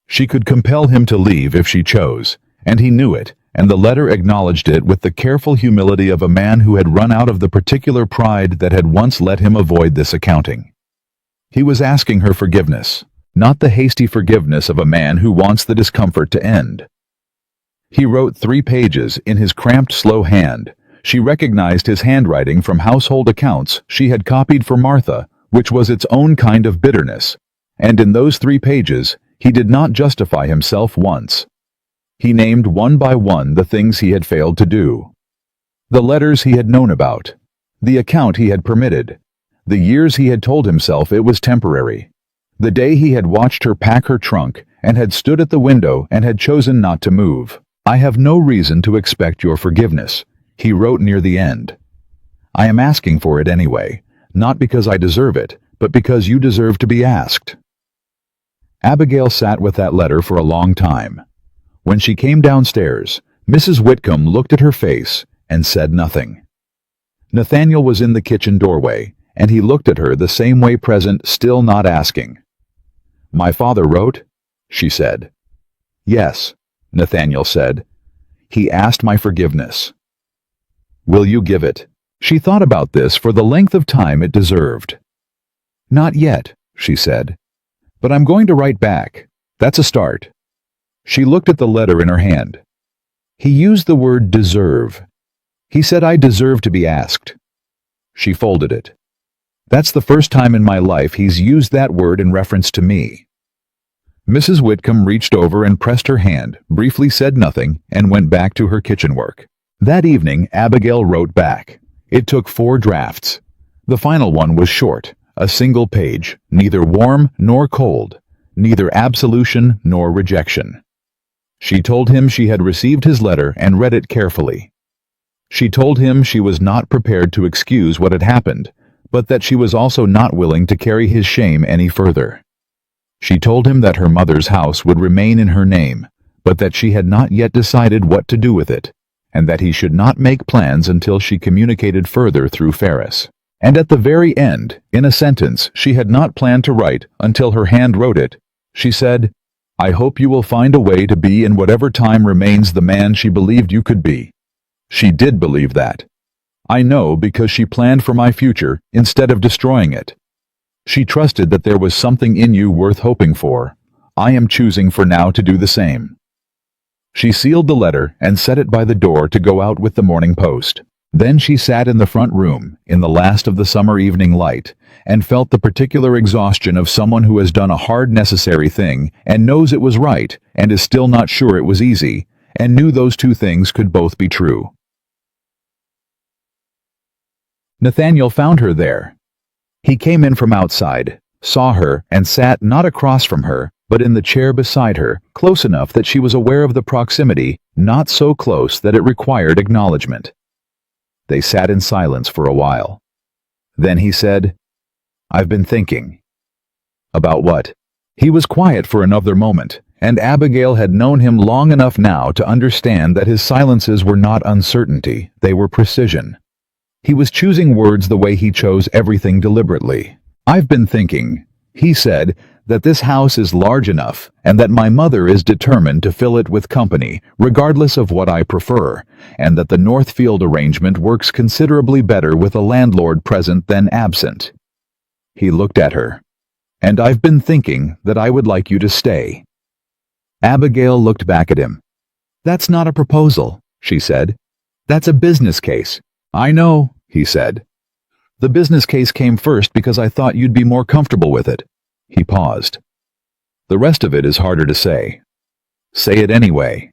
She could compel him to leave if she chose, and he knew it, and the letter acknowledged it with the careful humility of a man who had run out of the particular pride that had once let him avoid this accounting. He was asking her forgiveness, not the hasty forgiveness of a man who wants the discomfort to end. He wrote 3 pages in his cramped, slow hand. She recognized his handwriting from household accounts she had copied for Martha, which was its own kind of bitterness. And in those 3 pages, he did not justify himself once. He named one by one the things he had failed to do. The letters he had known about. The account he had permitted. The years he had told himself it was temporary. The day he had watched her pack her trunk and had stood at the window and had chosen not to move. "I have no reason to expect your forgiveness," he wrote near the end. "I am asking for it anyway, not because I deserve it, but because you deserve to be asked." Abigail sat with that letter for a long time. When she came downstairs, Mrs. Whitcomb looked at her face and said nothing. Nathaniel was in the kitchen doorway, and he looked at her the same way, present, still not asking. "My father wrote?" she said. "Yes," Nathaniel said. "He asked my forgiveness." "Will you give it?" She thought about this for the length of time it deserved. "Not yet," she said. "But I'm going to write back. That's a start." She looked at the letter in her hand. He used the word deserve. He said, "I deserve to be asked." She folded it. "That's the first time in my life he's used that word in reference to me." Mrs. Whitcomb reached over and pressed her hand, briefly said nothing, and went back to her kitchen work. That evening, Abigail wrote back. It took 4 drafts. The final one was short, a single page, neither warm nor cold, neither absolution nor rejection. She told him she had received his letter and read it carefully. She told him she was not prepared to excuse what had happened, but that she was also not willing to carry his shame any further. She told him that her mother's house would remain in her name, but that she had not yet decided what to do with it, and that he should not make plans until she communicated further through Ferris. And at the very end, in a sentence she had not planned to write until her hand wrote it, she said, "I hope you will find a way to be in whatever time remains the man she believed you could be." She did believe that. I know because she planned for my future instead of destroying it. She trusted that there was something in you worth hoping for. I am choosing for now to do the same." She sealed the letter and set it by the door to go out with the morning post. Then she sat in the front room, in the last of the summer evening light, and felt the particular exhaustion of someone who has done a hard necessary thing and knows it was right and is still not sure it was easy, and knew those two things could both be true. Nathaniel found her there. He came in from outside, saw her, and sat not across from her, but in the chair beside her, close enough that she was aware of the proximity, not so close that it required acknowledgement. They sat in silence for a while. Then he said, "I've been thinking." "About what?" He was quiet for another moment, and Abigail had known him long enough now to understand that his silences were not uncertainty, they were precision. He was choosing words the way he chose everything deliberately. "I've been thinking," he said, "that this house is large enough, and that my mother is determined to fill it with company, regardless of what I prefer, and that the Northfield arrangement works considerably better with a landlord present than absent." He looked at her. "And I've been thinking that I would like you to stay." Abigail looked back at him. "That's not a proposal," she said. "That's a business case." "I know," he said. "The business case came first because I thought you'd be more comfortable with it." He paused. "The rest of it is harder to say." "Say it anyway."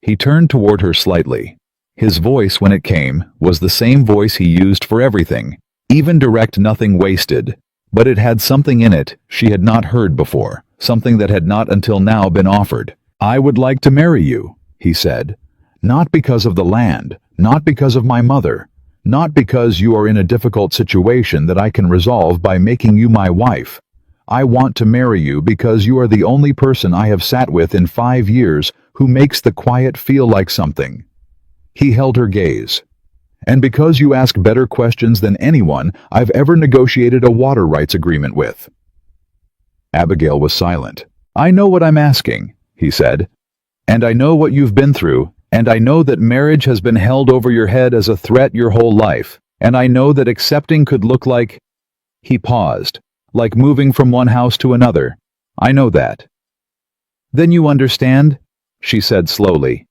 He turned toward her slightly. His voice, when it came, was the same voice he used for everything, even direct, nothing wasted, but it had something in it she had not heard before, something that had not until now been offered. "I would like to marry you," he said. "Not because of the land, not because of my mother, not because you are in a difficult situation that I can resolve by making you my wife. I want to marry you because you are the only person I have sat with in 5 years who makes the quiet feel like something." He held her gaze. "And because you ask better questions than anyone I've ever negotiated a water rights agreement with." Abigail was silent. "I know what I'm asking," he said. "And I know what you've been through, and I know that marriage has been held over your head as a threat your whole life, and I know that accepting could look like—" He paused. "Like moving from one house to another. I know that." "Then you understand," she said slowly,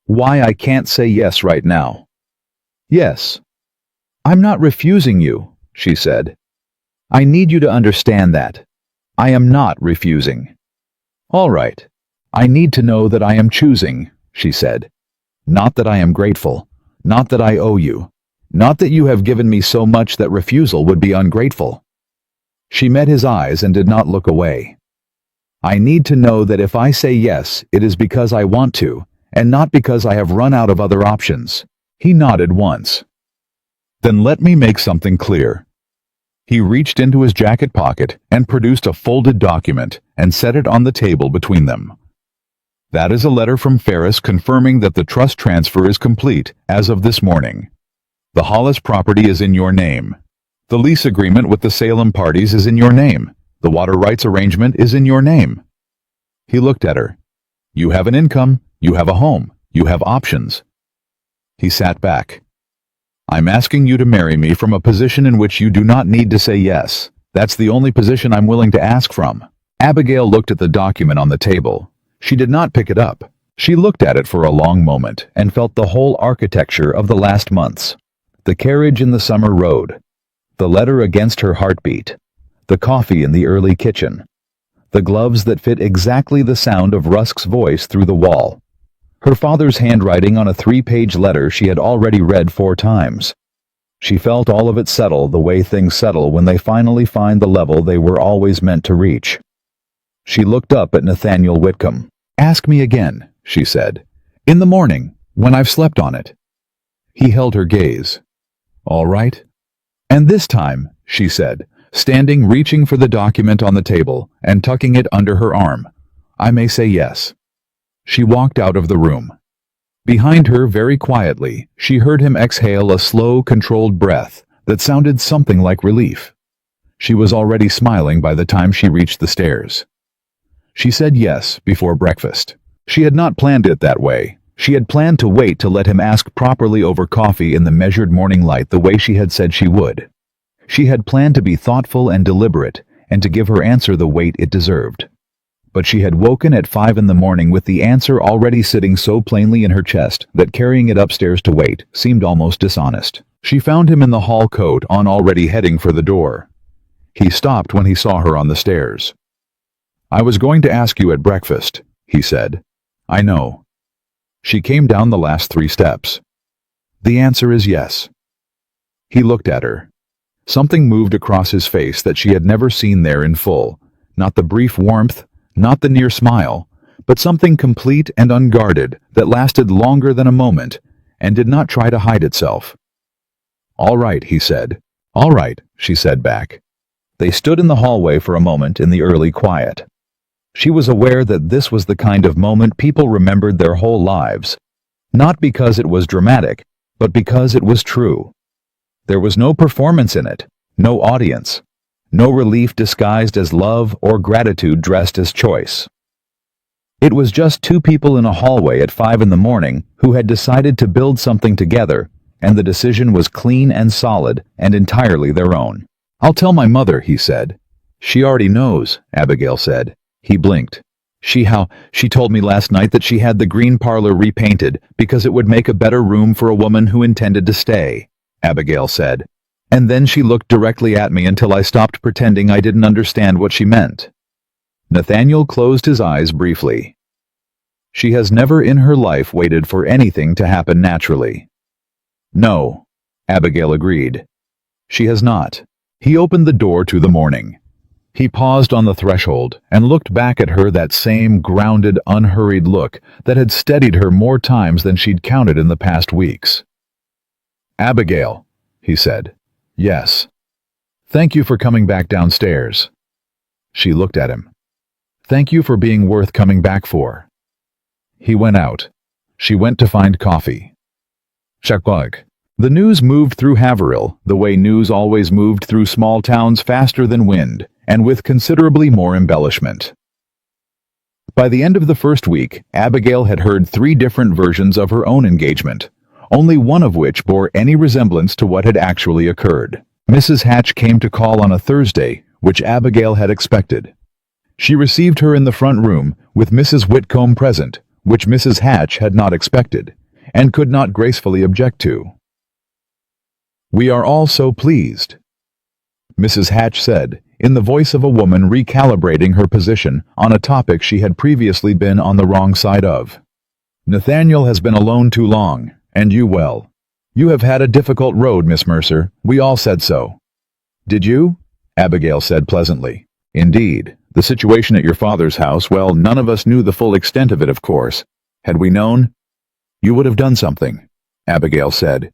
"why I can't say yes right now." "Yes." "I'm not refusing you," she said. "I need you to understand that. I am not refusing." "All right. I need to know that I am choosing," she said. "Not that I am grateful, not that I owe you, not that you have given me so much that refusal would be ungrateful." She met his eyes and did not look away. "I need to know that if I say yes, it is because I want to, and not because I have run out of other options." He nodded once. "Then let me make something clear." He reached into his jacket pocket and produced a folded document and set it on the table between them. "That is a letter from Ferris confirming that the trust transfer is complete as of this morning. The Hollis property is in your name. The lease agreement with the Salem parties is in your name. The water rights arrangement is in your name." He looked at her. "You have an income, you have a home, you have options." He sat back. "I'm asking you to marry me from a position in which you do not need to say yes. That's the only position I'm willing to ask from." Abigail looked at the document on the table. She did not pick it up. She looked at it for a long moment and felt the whole architecture of the last months. The carriage in the summer road. The letter against her heartbeat. The coffee in the early kitchen. The gloves that fit exactly the sound of Rusk's voice through the wall. Her father's handwriting on a 3-page letter she had already read 4 times. She felt all of it settle the way things settle when they finally find the level they were always meant to reach. She looked up at Nathaniel Whitcomb. "Ask me again," she said. "In the morning, when I've slept on it." He held her gaze. "All right." "And this time," she said, standing, reaching for the document on the table and tucking it under her arm, "I may say yes." She walked out of the room. Behind her, very quietly, she heard him exhale a slow, controlled breath that sounded something like relief. She was already smiling by the time she reached the stairs. She said yes before breakfast. She had not planned it that way. She had planned to wait to let him ask properly over coffee in the measured morning light the way she had said she would. She had planned to be thoughtful and deliberate, and to give her answer the weight it deserved. But she had woken at 5 in the morning with the answer already sitting so plainly in her chest that carrying it upstairs to wait seemed almost dishonest. She found him in the hall, coat on, already heading for the door. He stopped when he saw her on the stairs. "I was going to ask you at breakfast," he said. "I know." She came down the last 3 steps. "The answer is yes." He looked at her. Something moved across his face that she had never seen there in full. Not the brief warmth, not the near smile, but something complete and unguarded that lasted longer than a moment and did not try to hide itself. "All right," he said. "All right," she said back. They stood in the hallway for a moment in the early quiet. She was aware that this was the kind of moment people remembered their whole lives, not because it was dramatic, but because it was true. There was no performance in it, no audience, no relief disguised as love or gratitude dressed as choice. It was just 2 people in a hallway at 5 in the morning who had decided to build something together, and the decision was clean and solid and entirely their own. "I'll tell my mother," he said. "She already knows," Abigail said. He blinked. She told me last night that she had the green parlor repainted because it would make a better room for a woman who intended to stay," Abigail said. "And then she looked directly at me until I stopped pretending I didn't understand what she meant." Nathaniel closed his eyes briefly. "She has never in her life waited for anything to happen naturally." "No," Abigail agreed. "She has not." He opened the door to the morning. He paused on the threshold and looked back at her, that same grounded, unhurried look that had steadied her more times than she'd counted in the past weeks. "Abigail," he said. "Yes. Thank you for coming back downstairs." She looked at him. "Thank you for being worth coming back for." He went out. She went to find coffee. Chaklag. The news moved through Haverhill the way news always moved through small towns, faster than wind, and with considerably more embellishment. By the end of the first week, Abigail had heard 3 different versions of her own engagement, only one of which bore any resemblance to what had actually occurred. Mrs. Hatch came to call on a Thursday, which Abigail had expected. She received her in the front room, with Mrs. Whitcomb present, which Mrs. Hatch had not expected, and could not gracefully object to. "We are all so pleased," Mrs. Hatch said, in the voice of a woman recalibrating her position on a topic she had previously been on the wrong side of. "Nathaniel has been alone too long, and you well. You have had a difficult road, Miss Mercer. We all said so." "Did you?" Abigail said pleasantly. "Indeed. The situation at your father's house, well, none of us knew the full extent of it, of course. Had we known, you would have done something," Abigail said.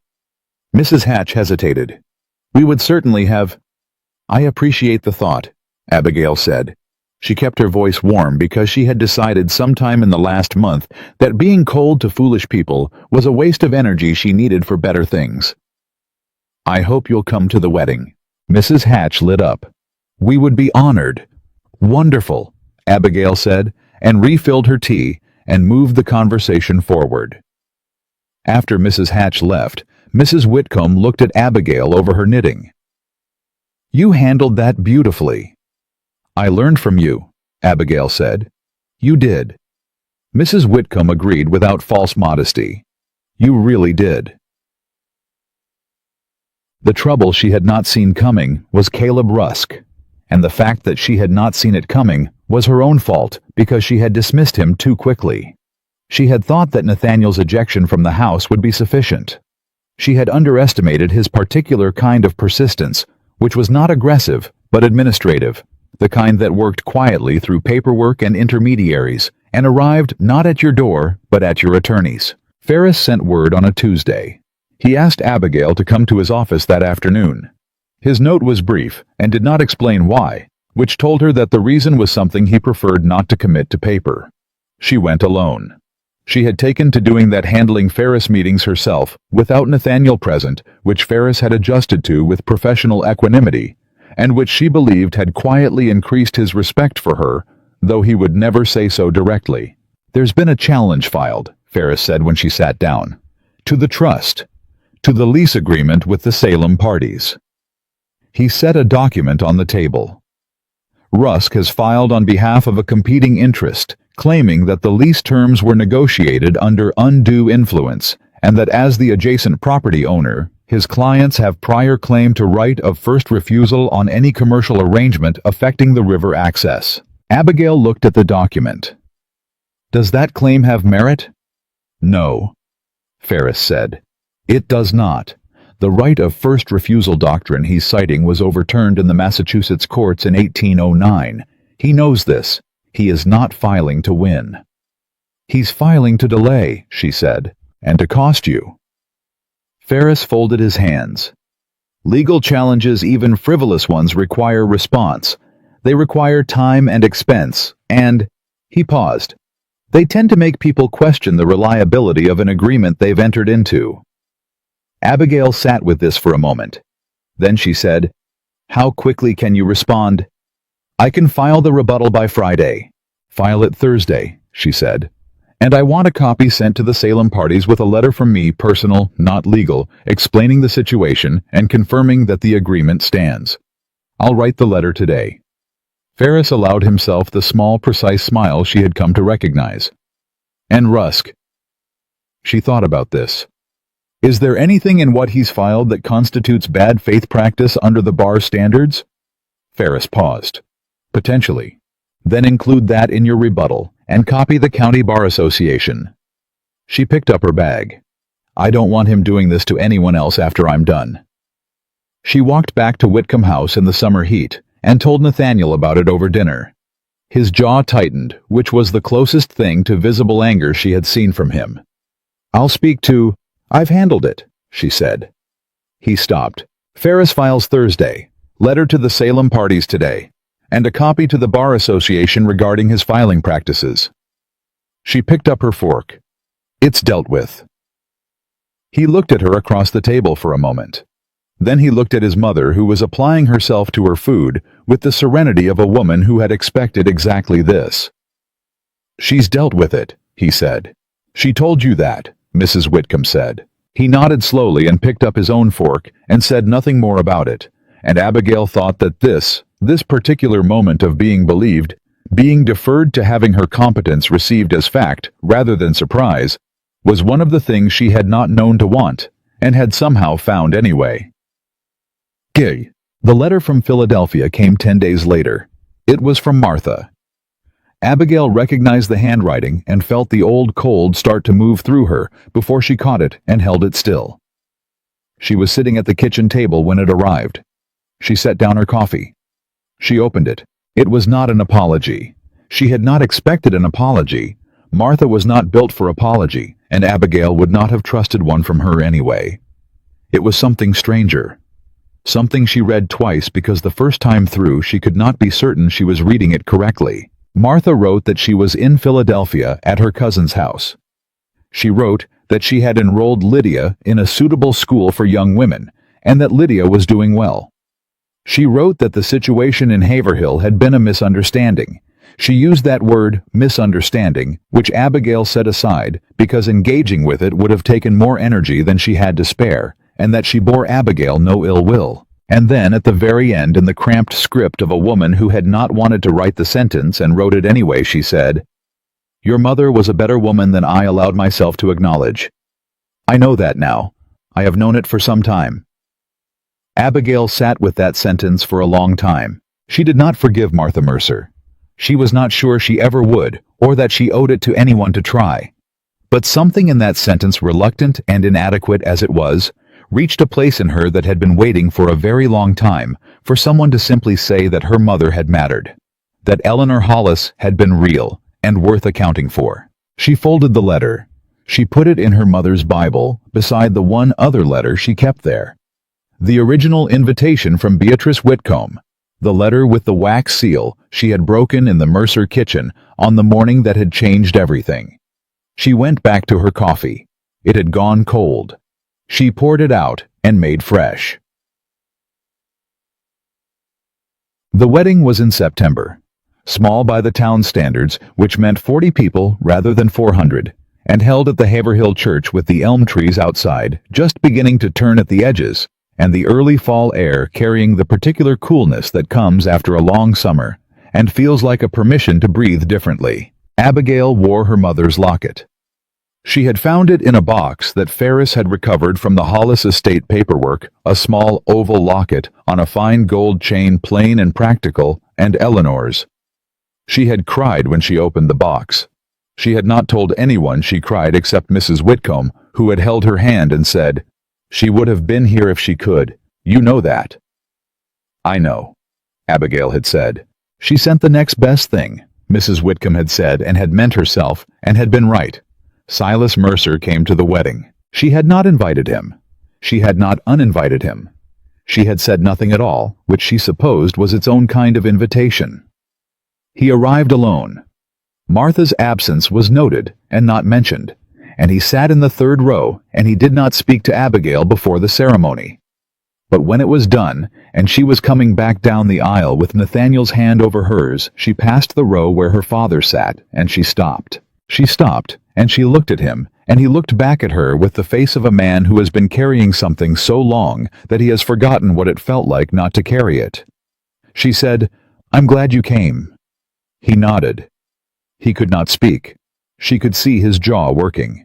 Mrs. Hatch hesitated. "We would certainly have—" "I appreciate the thought," Abigail said. She kept her voice warm because she had decided sometime in the last month that being cold to foolish people was a waste of energy she needed for better things. "I hope you'll come to the wedding." Mrs. Hatch lit up. "We would be honored." "Wonderful," Abigail said, and refilled her tea and moved the conversation forward. After Mrs. Hatch left, Mrs. Whitcomb looked at Abigail over her knitting. "You handled that beautifully." "I learned from you," Abigail said. "You did." Mrs. Whitcomb agreed without false modesty. "You really did." The trouble she had not seen coming was Caleb Rusk, and the fact that she had not seen it coming was her own fault because she had dismissed him too quickly. She had thought that Nathaniel's ejection from the house would be sufficient. She had underestimated his particular kind of persistence, which was not aggressive, but administrative, the kind that worked quietly through paperwork and intermediaries, and arrived not at your door, but at your attorney's. Ferris sent word on a Tuesday. He asked Abigail to come to his office that afternoon. His note was brief and did not explain why, which told her that the reason was something he preferred not to commit to paper. She went alone. She had taken to doing that handling Ferris meetings herself, without Nathaniel present, which Ferris had adjusted to with professional equanimity, and which she believed had quietly increased his respect for her, though he would never say so directly. "There's been a challenge filed," Ferris said when she sat down. To the trust. To the lease agreement with the Salem parties. He set a document on the table. Rusk has filed on behalf of a competing interest, claiming that the lease terms were negotiated under undue influence, and that as the adjacent property owner, his clients have prior claim to right of first refusal on any commercial arrangement affecting the river access. Abigail looked at the document. Does that claim have merit? No, Ferris said. It does not. The right of first refusal doctrine he's citing was overturned in the Massachusetts courts in 1809. He knows this. He is not filing to win. He's filing to delay, she said, and to cost you. Ferris folded his hands. Legal challenges, even frivolous ones, require response. They require time and expense, and, he paused, they tend to make people question the reliability of an agreement they've entered into. Abigail sat with this for a moment. Then she said, How quickly can you respond? I can file the rebuttal by Friday. File it Thursday, she said. And I want a copy sent to the Salem parties with a letter from me, personal, not legal, explaining the situation and confirming that the agreement stands. I'll write the letter today. Ferris allowed himself the small, precise smile she had come to recognize. And Rusk. She thought about this. Is there anything in what he's filed that constitutes bad faith practice under the bar standards? Ferris paused. Potentially. Then include that in your rebuttal, and copy the County Bar Association. She picked up her bag. I don't want him doing this to anyone else after I'm done. She walked back to Whitcomb House in the summer heat, and told Nathaniel about it over dinner. His jaw tightened, which was the closest thing to visible anger she had seen from him. I'll speak to... I've handled it, she said. He stopped. Ferris files Thursday, letter to the Salem parties today, and a copy to the Bar Association regarding his filing practices. She picked up her fork. It's dealt with. He looked at her across the table for a moment. Then he looked at his mother, who was applying herself to her food with the serenity of a woman who had expected exactly this. She's dealt with it, he said. She told you that, Mrs. Whitcomb said. He nodded slowly and picked up his own fork and said nothing more about it, and Abigail thought that this particular moment of being believed, being deferred to having her competence received as fact rather than surprise, was one of the things she had not known to want, and had somehow found anyway. Gay. The letter from Philadelphia came 10 days later. It was from Martha. Abigail recognized the handwriting and felt the old cold start to move through her before she caught it and held it still. She was sitting at the kitchen table when it arrived. She set down her coffee. She opened it. It was not an apology. She had not expected an apology. Martha was not built for apology, and Abigail would not have trusted one from her anyway. It was something stranger. Something she read twice because the first time through she could not be certain she was reading it correctly. Martha wrote that she was in Philadelphia at her cousin's house. She wrote that she had enrolled Lydia in a suitable school for young women, and that Lydia was doing well. She wrote that the situation in Haverhill had been a misunderstanding. She used that word, misunderstanding, which Abigail set aside because engaging with it would have taken more energy than she had to spare, and that she bore Abigail no ill will. And then at the very end, in the cramped script of a woman who had not wanted to write the sentence and wrote it anyway, she said, Your mother was a better woman than I allowed myself to acknowledge. I know that now. I have known it for some time. Abigail sat with that sentence for a long time. She did not forgive Martha Mercer. She was not sure she ever would, or that she owed it to anyone to try. But something in that sentence, reluctant and inadequate as it was, reached a place in her that had been waiting for a very long time for someone to simply say that her mother had mattered, that Eleanor Hollis had been real and worth accounting for. She folded the letter. She put it in her mother's Bible beside the one other letter she kept there. The original invitation from Beatrice Whitcomb, the letter with the wax seal she had broken in the Mercer kitchen on the morning that had changed everything. She went back to her coffee. It had gone cold. She poured it out and made fresh. The wedding was in September. Small by the town standards, which meant 40 people rather than 400. and held at the Haverhill Church with the elm trees outside just beginning to turn at the edges, and the early fall air carrying the particular coolness that comes after a long summer and feels like a permission to breathe differently. Abigail wore her mother's locket. She had found it in a box that Ferris had recovered from the Hollis estate paperwork, a small oval locket on a fine gold chain, plain and practical, and Eleanor's. She had cried when she opened the box. She had not told anyone she cried except Mrs. Whitcomb, who had held her hand and said, "She would have been here if she could. You know that." "I know," Abigail had said. "She sent the next best thing," Mrs. Whitcomb had said, and had meant herself, and had been right. Silas Mercer came to the wedding. She had not invited him. She had not uninvited him. She had said nothing at all, which she supposed was its own kind of invitation. He arrived alone. Martha's absence was noted and not mentioned, and he sat in the third row, and he did not speak to Abigail before the ceremony. But when it was done, and she was coming back down the aisle with Nathaniel's hand over hers, she passed the row where her father sat, and she stopped. She stopped, and she looked at him, and he looked back at her with the face of a man who has been carrying something so long that he has forgotten what it felt like not to carry it. She said, "I'm glad you came." He nodded. He could not speak. She could see his jaw working.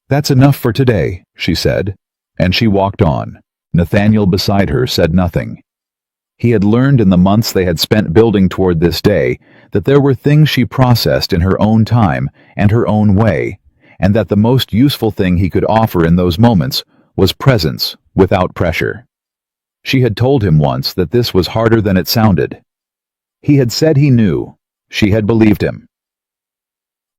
"That's enough for today," she said, and she walked on. Nathaniel beside her said nothing. He had learned in the months they had spent building toward this day that there were things she processed in her own time and her own way, and that the most useful thing he could offer in those moments was presence without pressure. She had told him once that this was harder than it sounded. He had said he knew. She had believed him.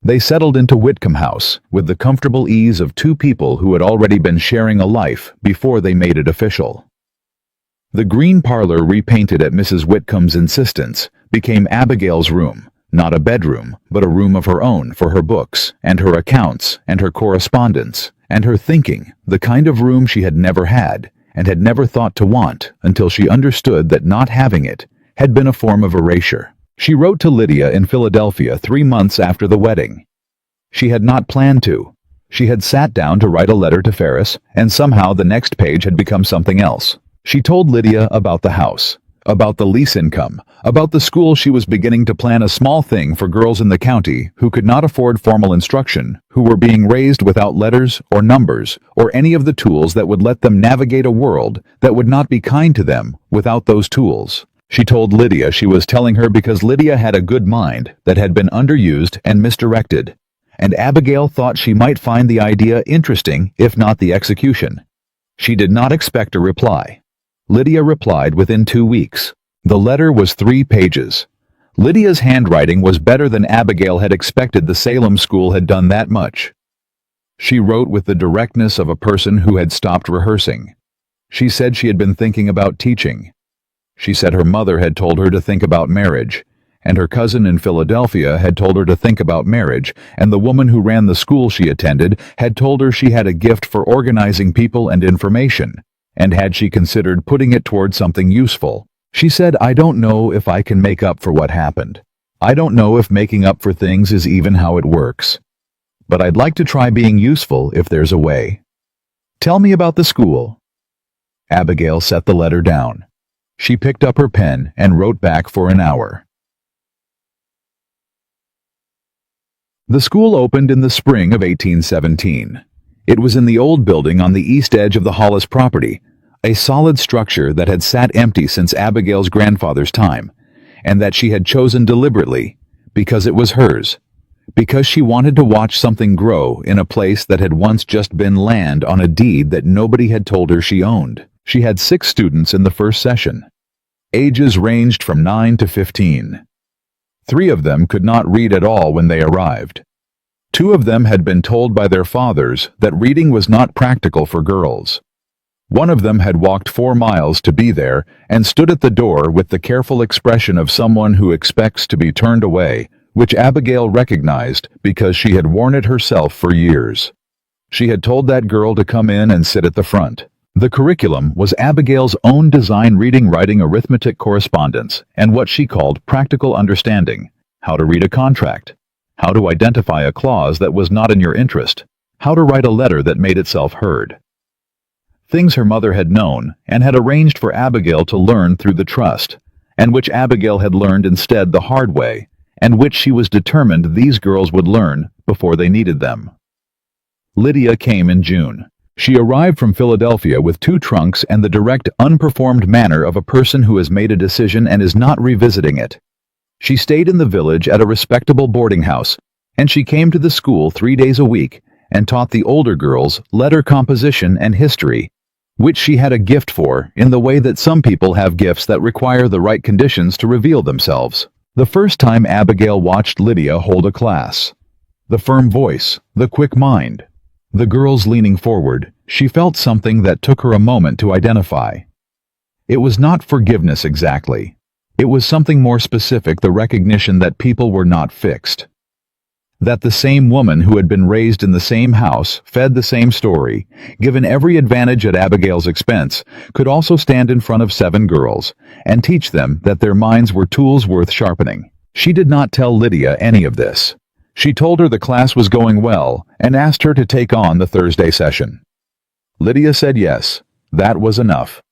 They settled into Whitcomb House with the comfortable ease of two people who had already been sharing a life before they made it official. The green parlor, repainted at Mrs. Whitcomb's insistence, became Abigail's room, not a bedroom, but a room of her own for her books, and her accounts, and her correspondence, and her thinking, the kind of room she had never had, and had never thought to want until she understood that not having it had been a form of erasure. She wrote to Lydia in Philadelphia 3 months after the wedding. She had not planned to. She had sat down to write a letter to Ferris, and somehow the next page had become something else. She told Lydia about the house, about the lease income, about the school she was beginning to plan, a small thing for girls in the county who could not afford formal instruction, who were being raised without letters or numbers or any of the tools that would let them navigate a world that would not be kind to them without those tools. She told Lydia she was telling her because Lydia had a good mind that had been underused and misdirected, and Abigail thought she might find the idea interesting if not the execution. She did not expect a reply. Lydia replied within 2 weeks. The letter was 3 pages. Lydia's handwriting was better than Abigail had expected. The Salem school had done that much. She wrote with the directness of a person who had stopped rehearsing. She said she had been thinking about teaching. She said her mother had told her to think about marriage, and her cousin in Philadelphia had told her to think about marriage, and the woman who ran the school she attended had told her she had a gift for organizing people and information, and had she considered putting it toward something useful. She said, "I don't know if I can make up for what happened. I don't know if making up for things is even how it works. But I'd like to try being useful if there's a way. Tell me about the school." Abigail set the letter down. She picked up her pen and wrote back for an hour. The school opened in the spring of 1817. It was in the old building on the east edge of the Hollis property, a solid structure that had sat empty since Abigail's grandfather's time, and that she had chosen deliberately, because it was hers, because she wanted to watch something grow in a place that had once just been land on a deed that nobody had told her she owned. She had 6 students in the first session. Ages ranged from 9 to 15. 3 of them could not read at all when they arrived. 2 of them had been told by their fathers that reading was not practical for girls. 1 of them had walked 4 miles to be there and stood at the door with the careful expression of someone who expects to be turned away, which Abigail recognized because she had worn it herself for years. She had told that girl to come in and sit at the front. The curriculum was Abigail's own design: reading, writing, arithmetic, correspondence, and what she called practical understanding, how to read a contract. how to identify a clause that was not in your interest, how to write a letter that made itself heard. Things her mother had known and had arranged for Abigail to learn through the trust, and which Abigail had learned instead the hard way, and which she was determined these girls would learn before they needed them. Lydia came in June. She arrived from Philadelphia with 2 trunks and the direct, unperformed manner of a person who has made a decision and is not revisiting it. She stayed in the village at a respectable boarding house, and she came to the school 3 days a week and taught the older girls letter composition and history, which she had a gift for in the way that some people have gifts that require the right conditions to reveal themselves. The first time Abigail watched Lydia hold a class. The firm voice, the quick mind, the girls leaning forward, she felt something that took her a moment to identify. It was not forgiveness exactly. It was something more specific, the recognition that people were not fixed. That the same woman who had been raised in the same house, fed the same story, given every advantage at Abigail's expense, could also stand in front of 7 girls and teach them that their minds were tools worth sharpening. She did not tell Lydia any of this. She told her the class was going well and asked her to take on the Thursday session. Lydia said yes. That was enough.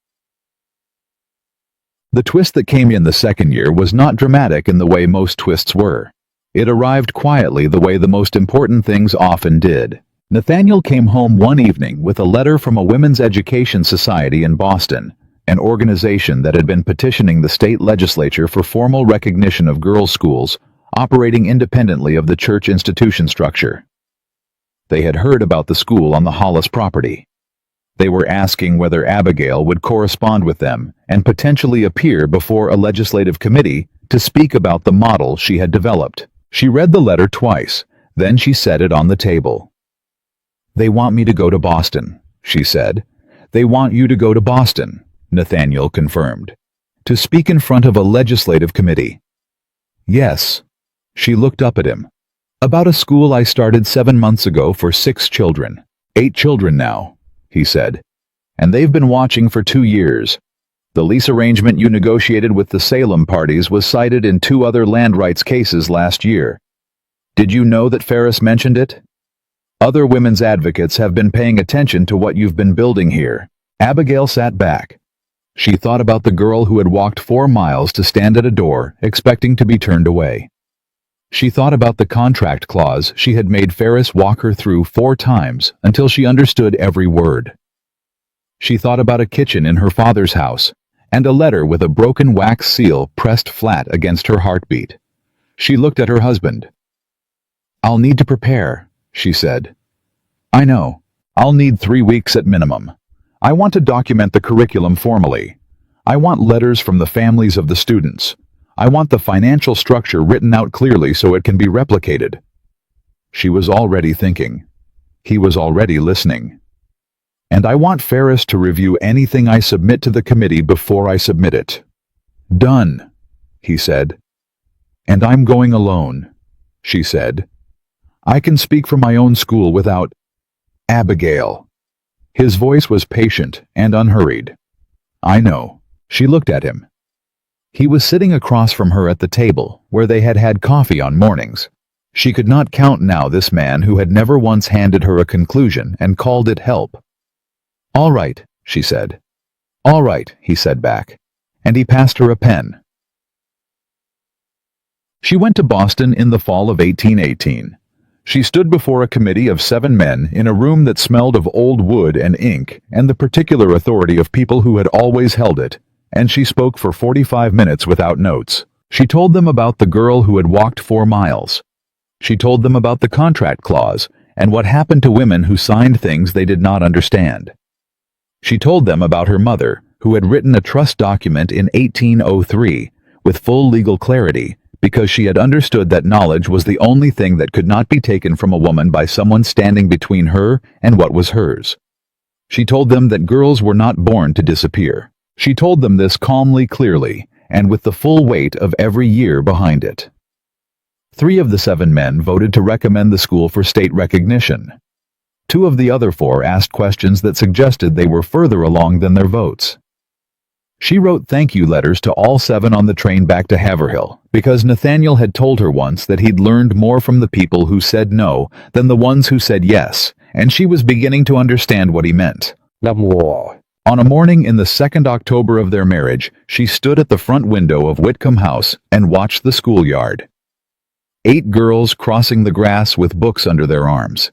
The twist that came in the second year was not dramatic in the way most twists were. It arrived quietly the way the most important things often did. Nathaniel came home one evening with a letter from a women's education society in Boston, an organization that had been petitioning the state legislature for formal recognition of girls' schools, operating independently of the church institution structure. They had heard about the school on the Hollis property. They were asking whether Abigail would correspond with them and potentially appear before a legislative committee to speak about the model she had developed. She read the letter twice, then she set it on the table. "They want me to go to Boston," she said. "They want you to go to Boston," Nathaniel confirmed. "To speak in front of a legislative committee." "Yes." She looked up at him. "About a school I started 7 months ago for 6 children. 8 children now," he said. "And they've been watching for 2 years. The lease arrangement you negotiated with the Salem parties was cited in 2 other land rights cases last year. Did you know that Ferris mentioned it? Other women's advocates have been paying attention to what you've been building here." Abigail sat back. She thought about the girl who had walked 4 miles to stand at a door, expecting to be turned away. She thought about the contract clause she had made Ferris walk her through 4 times until she understood every word. She thought about a kitchen in her father's house, and a letter with a broken wax seal pressed flat against her heartbeat. She looked at her husband. "I'll need to prepare," she said. "I know. I'll need 3 weeks at minimum. I want to document the curriculum formally. I want letters from the families of the students. I want the financial structure written out clearly so it can be replicated." She was already thinking. He was already listening. "And I want Ferris to review anything I submit to the committee before I submit it." "Done," he said. "And I'm going alone," she said. "I can speak for my own school without Abigail." His voice was patient and unhurried. "I know." She looked at him. He was sitting across from her at the table, where they had had coffee on mornings. She could not count now this man who had never once handed her a conclusion and called it help. "All right," she said. "All right," he said back, and he passed her a pen. She went to Boston in the fall of 1818. She stood before a committee of 7 men in a room that smelled of old wood and ink and the particular authority of people who had always held it, and she spoke for 45 minutes without notes. She told them about the girl who had walked 4 miles. She told them about the contract clause and what happened to women who signed things they did not understand. She told them about her mother, who had written a trust document in 1803 with full legal clarity because she had understood that knowledge was the only thing that could not be taken from a woman by someone standing between her and what was hers. She told them that girls were not born to disappear. She told them this calmly, clearly, and with the full weight of every year behind it. 3 of the 7 men voted to recommend the school for state recognition. 2 of the other 4 asked questions that suggested they were further along than their votes. She wrote thank you letters to all 7 on the train back to Haverhill, because Nathaniel had told her once that he'd learned more from the people who said no than the ones who said yes, and she was beginning to understand what he meant. On a morning in the 2nd October of their marriage, she stood at the front window of Whitcomb House and watched the schoolyard. 8 girls crossing the grass with books under their arms.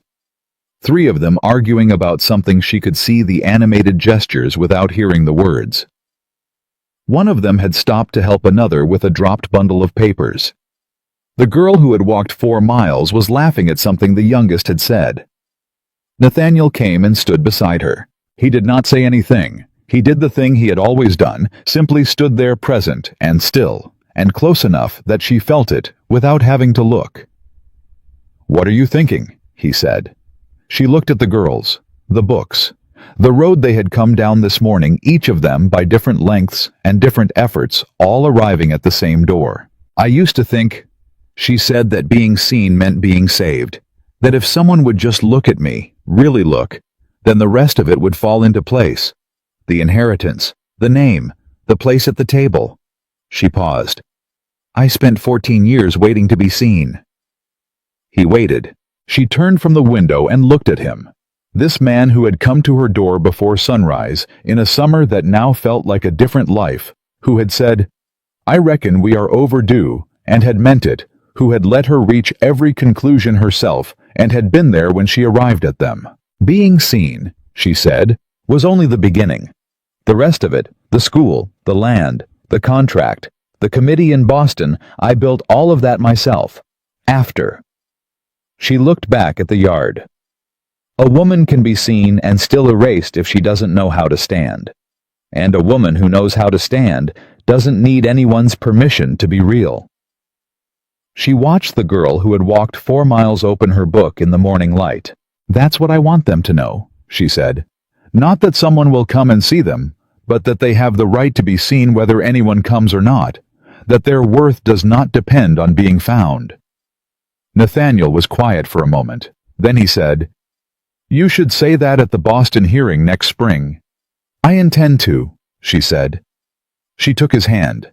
3 of them arguing about something she could see the animated gestures without hearing the words. One of them had stopped to help another with a dropped bundle of papers. The girl who had walked 4 miles was laughing at something the youngest had said. Nathaniel came and stood beside her. He did not say anything. He did the thing he had always done, simply stood there present and still, and close enough that she felt it without having to look. "What are you thinking?" he said. She looked at the girls, the books, the road they had come down this morning, each of them by different lengths and different efforts, all arriving at the same door. "I used to think," she said, "that being seen meant being saved, that if someone would just look at me, really look, then the rest of it would fall into place. The inheritance, the name, the place at the table." She paused. "I spent 14 years waiting to be seen." He waited. She turned from the window and looked at him. This man who had come to her door before sunrise, in a summer that now felt like a different life, who had said, "I reckon we are overdue," and had meant it, who had let her reach every conclusion herself, and had been there when she arrived at them. Being seen, she said, was only the beginning. The rest of it, the school, the land, the contract, the committee in Boston, I built all of that myself. After. She looked back at the yard. A woman can be seen and still erased if she doesn't know how to stand. And a woman who knows how to stand doesn't need anyone's permission to be real. She watched the girl who had walked 4 miles open her book in the morning light. "That's what I want them to know," she said. "Not that someone will come and see them, but that they have the right to be seen whether anyone comes or not, that their worth does not depend on being found." Nathaniel was quiet for a moment. Then he said, "You should say that at the Boston hearing next spring." "I intend to," she said. She took his hand.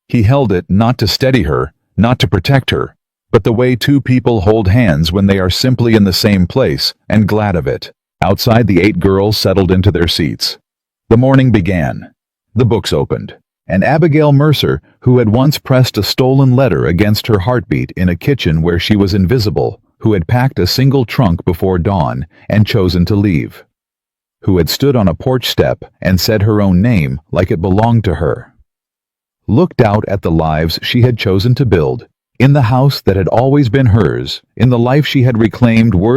He held it not to steady her, not to protect her, but the way 2 people hold hands when they are simply in the same place and glad of it. Outside, the 8 girls settled into their seats. The morning began. The books opened, and Abigail Mercer, who had once pressed a stolen letter against her heartbeat in a kitchen where she was invisible, who had packed a single trunk before dawn and chosen to leave, who had stood on a porch step and said her own name like it belonged to her, looked out at the lives she had chosen to build, in the house that had always been hers, in the life she had reclaimed, words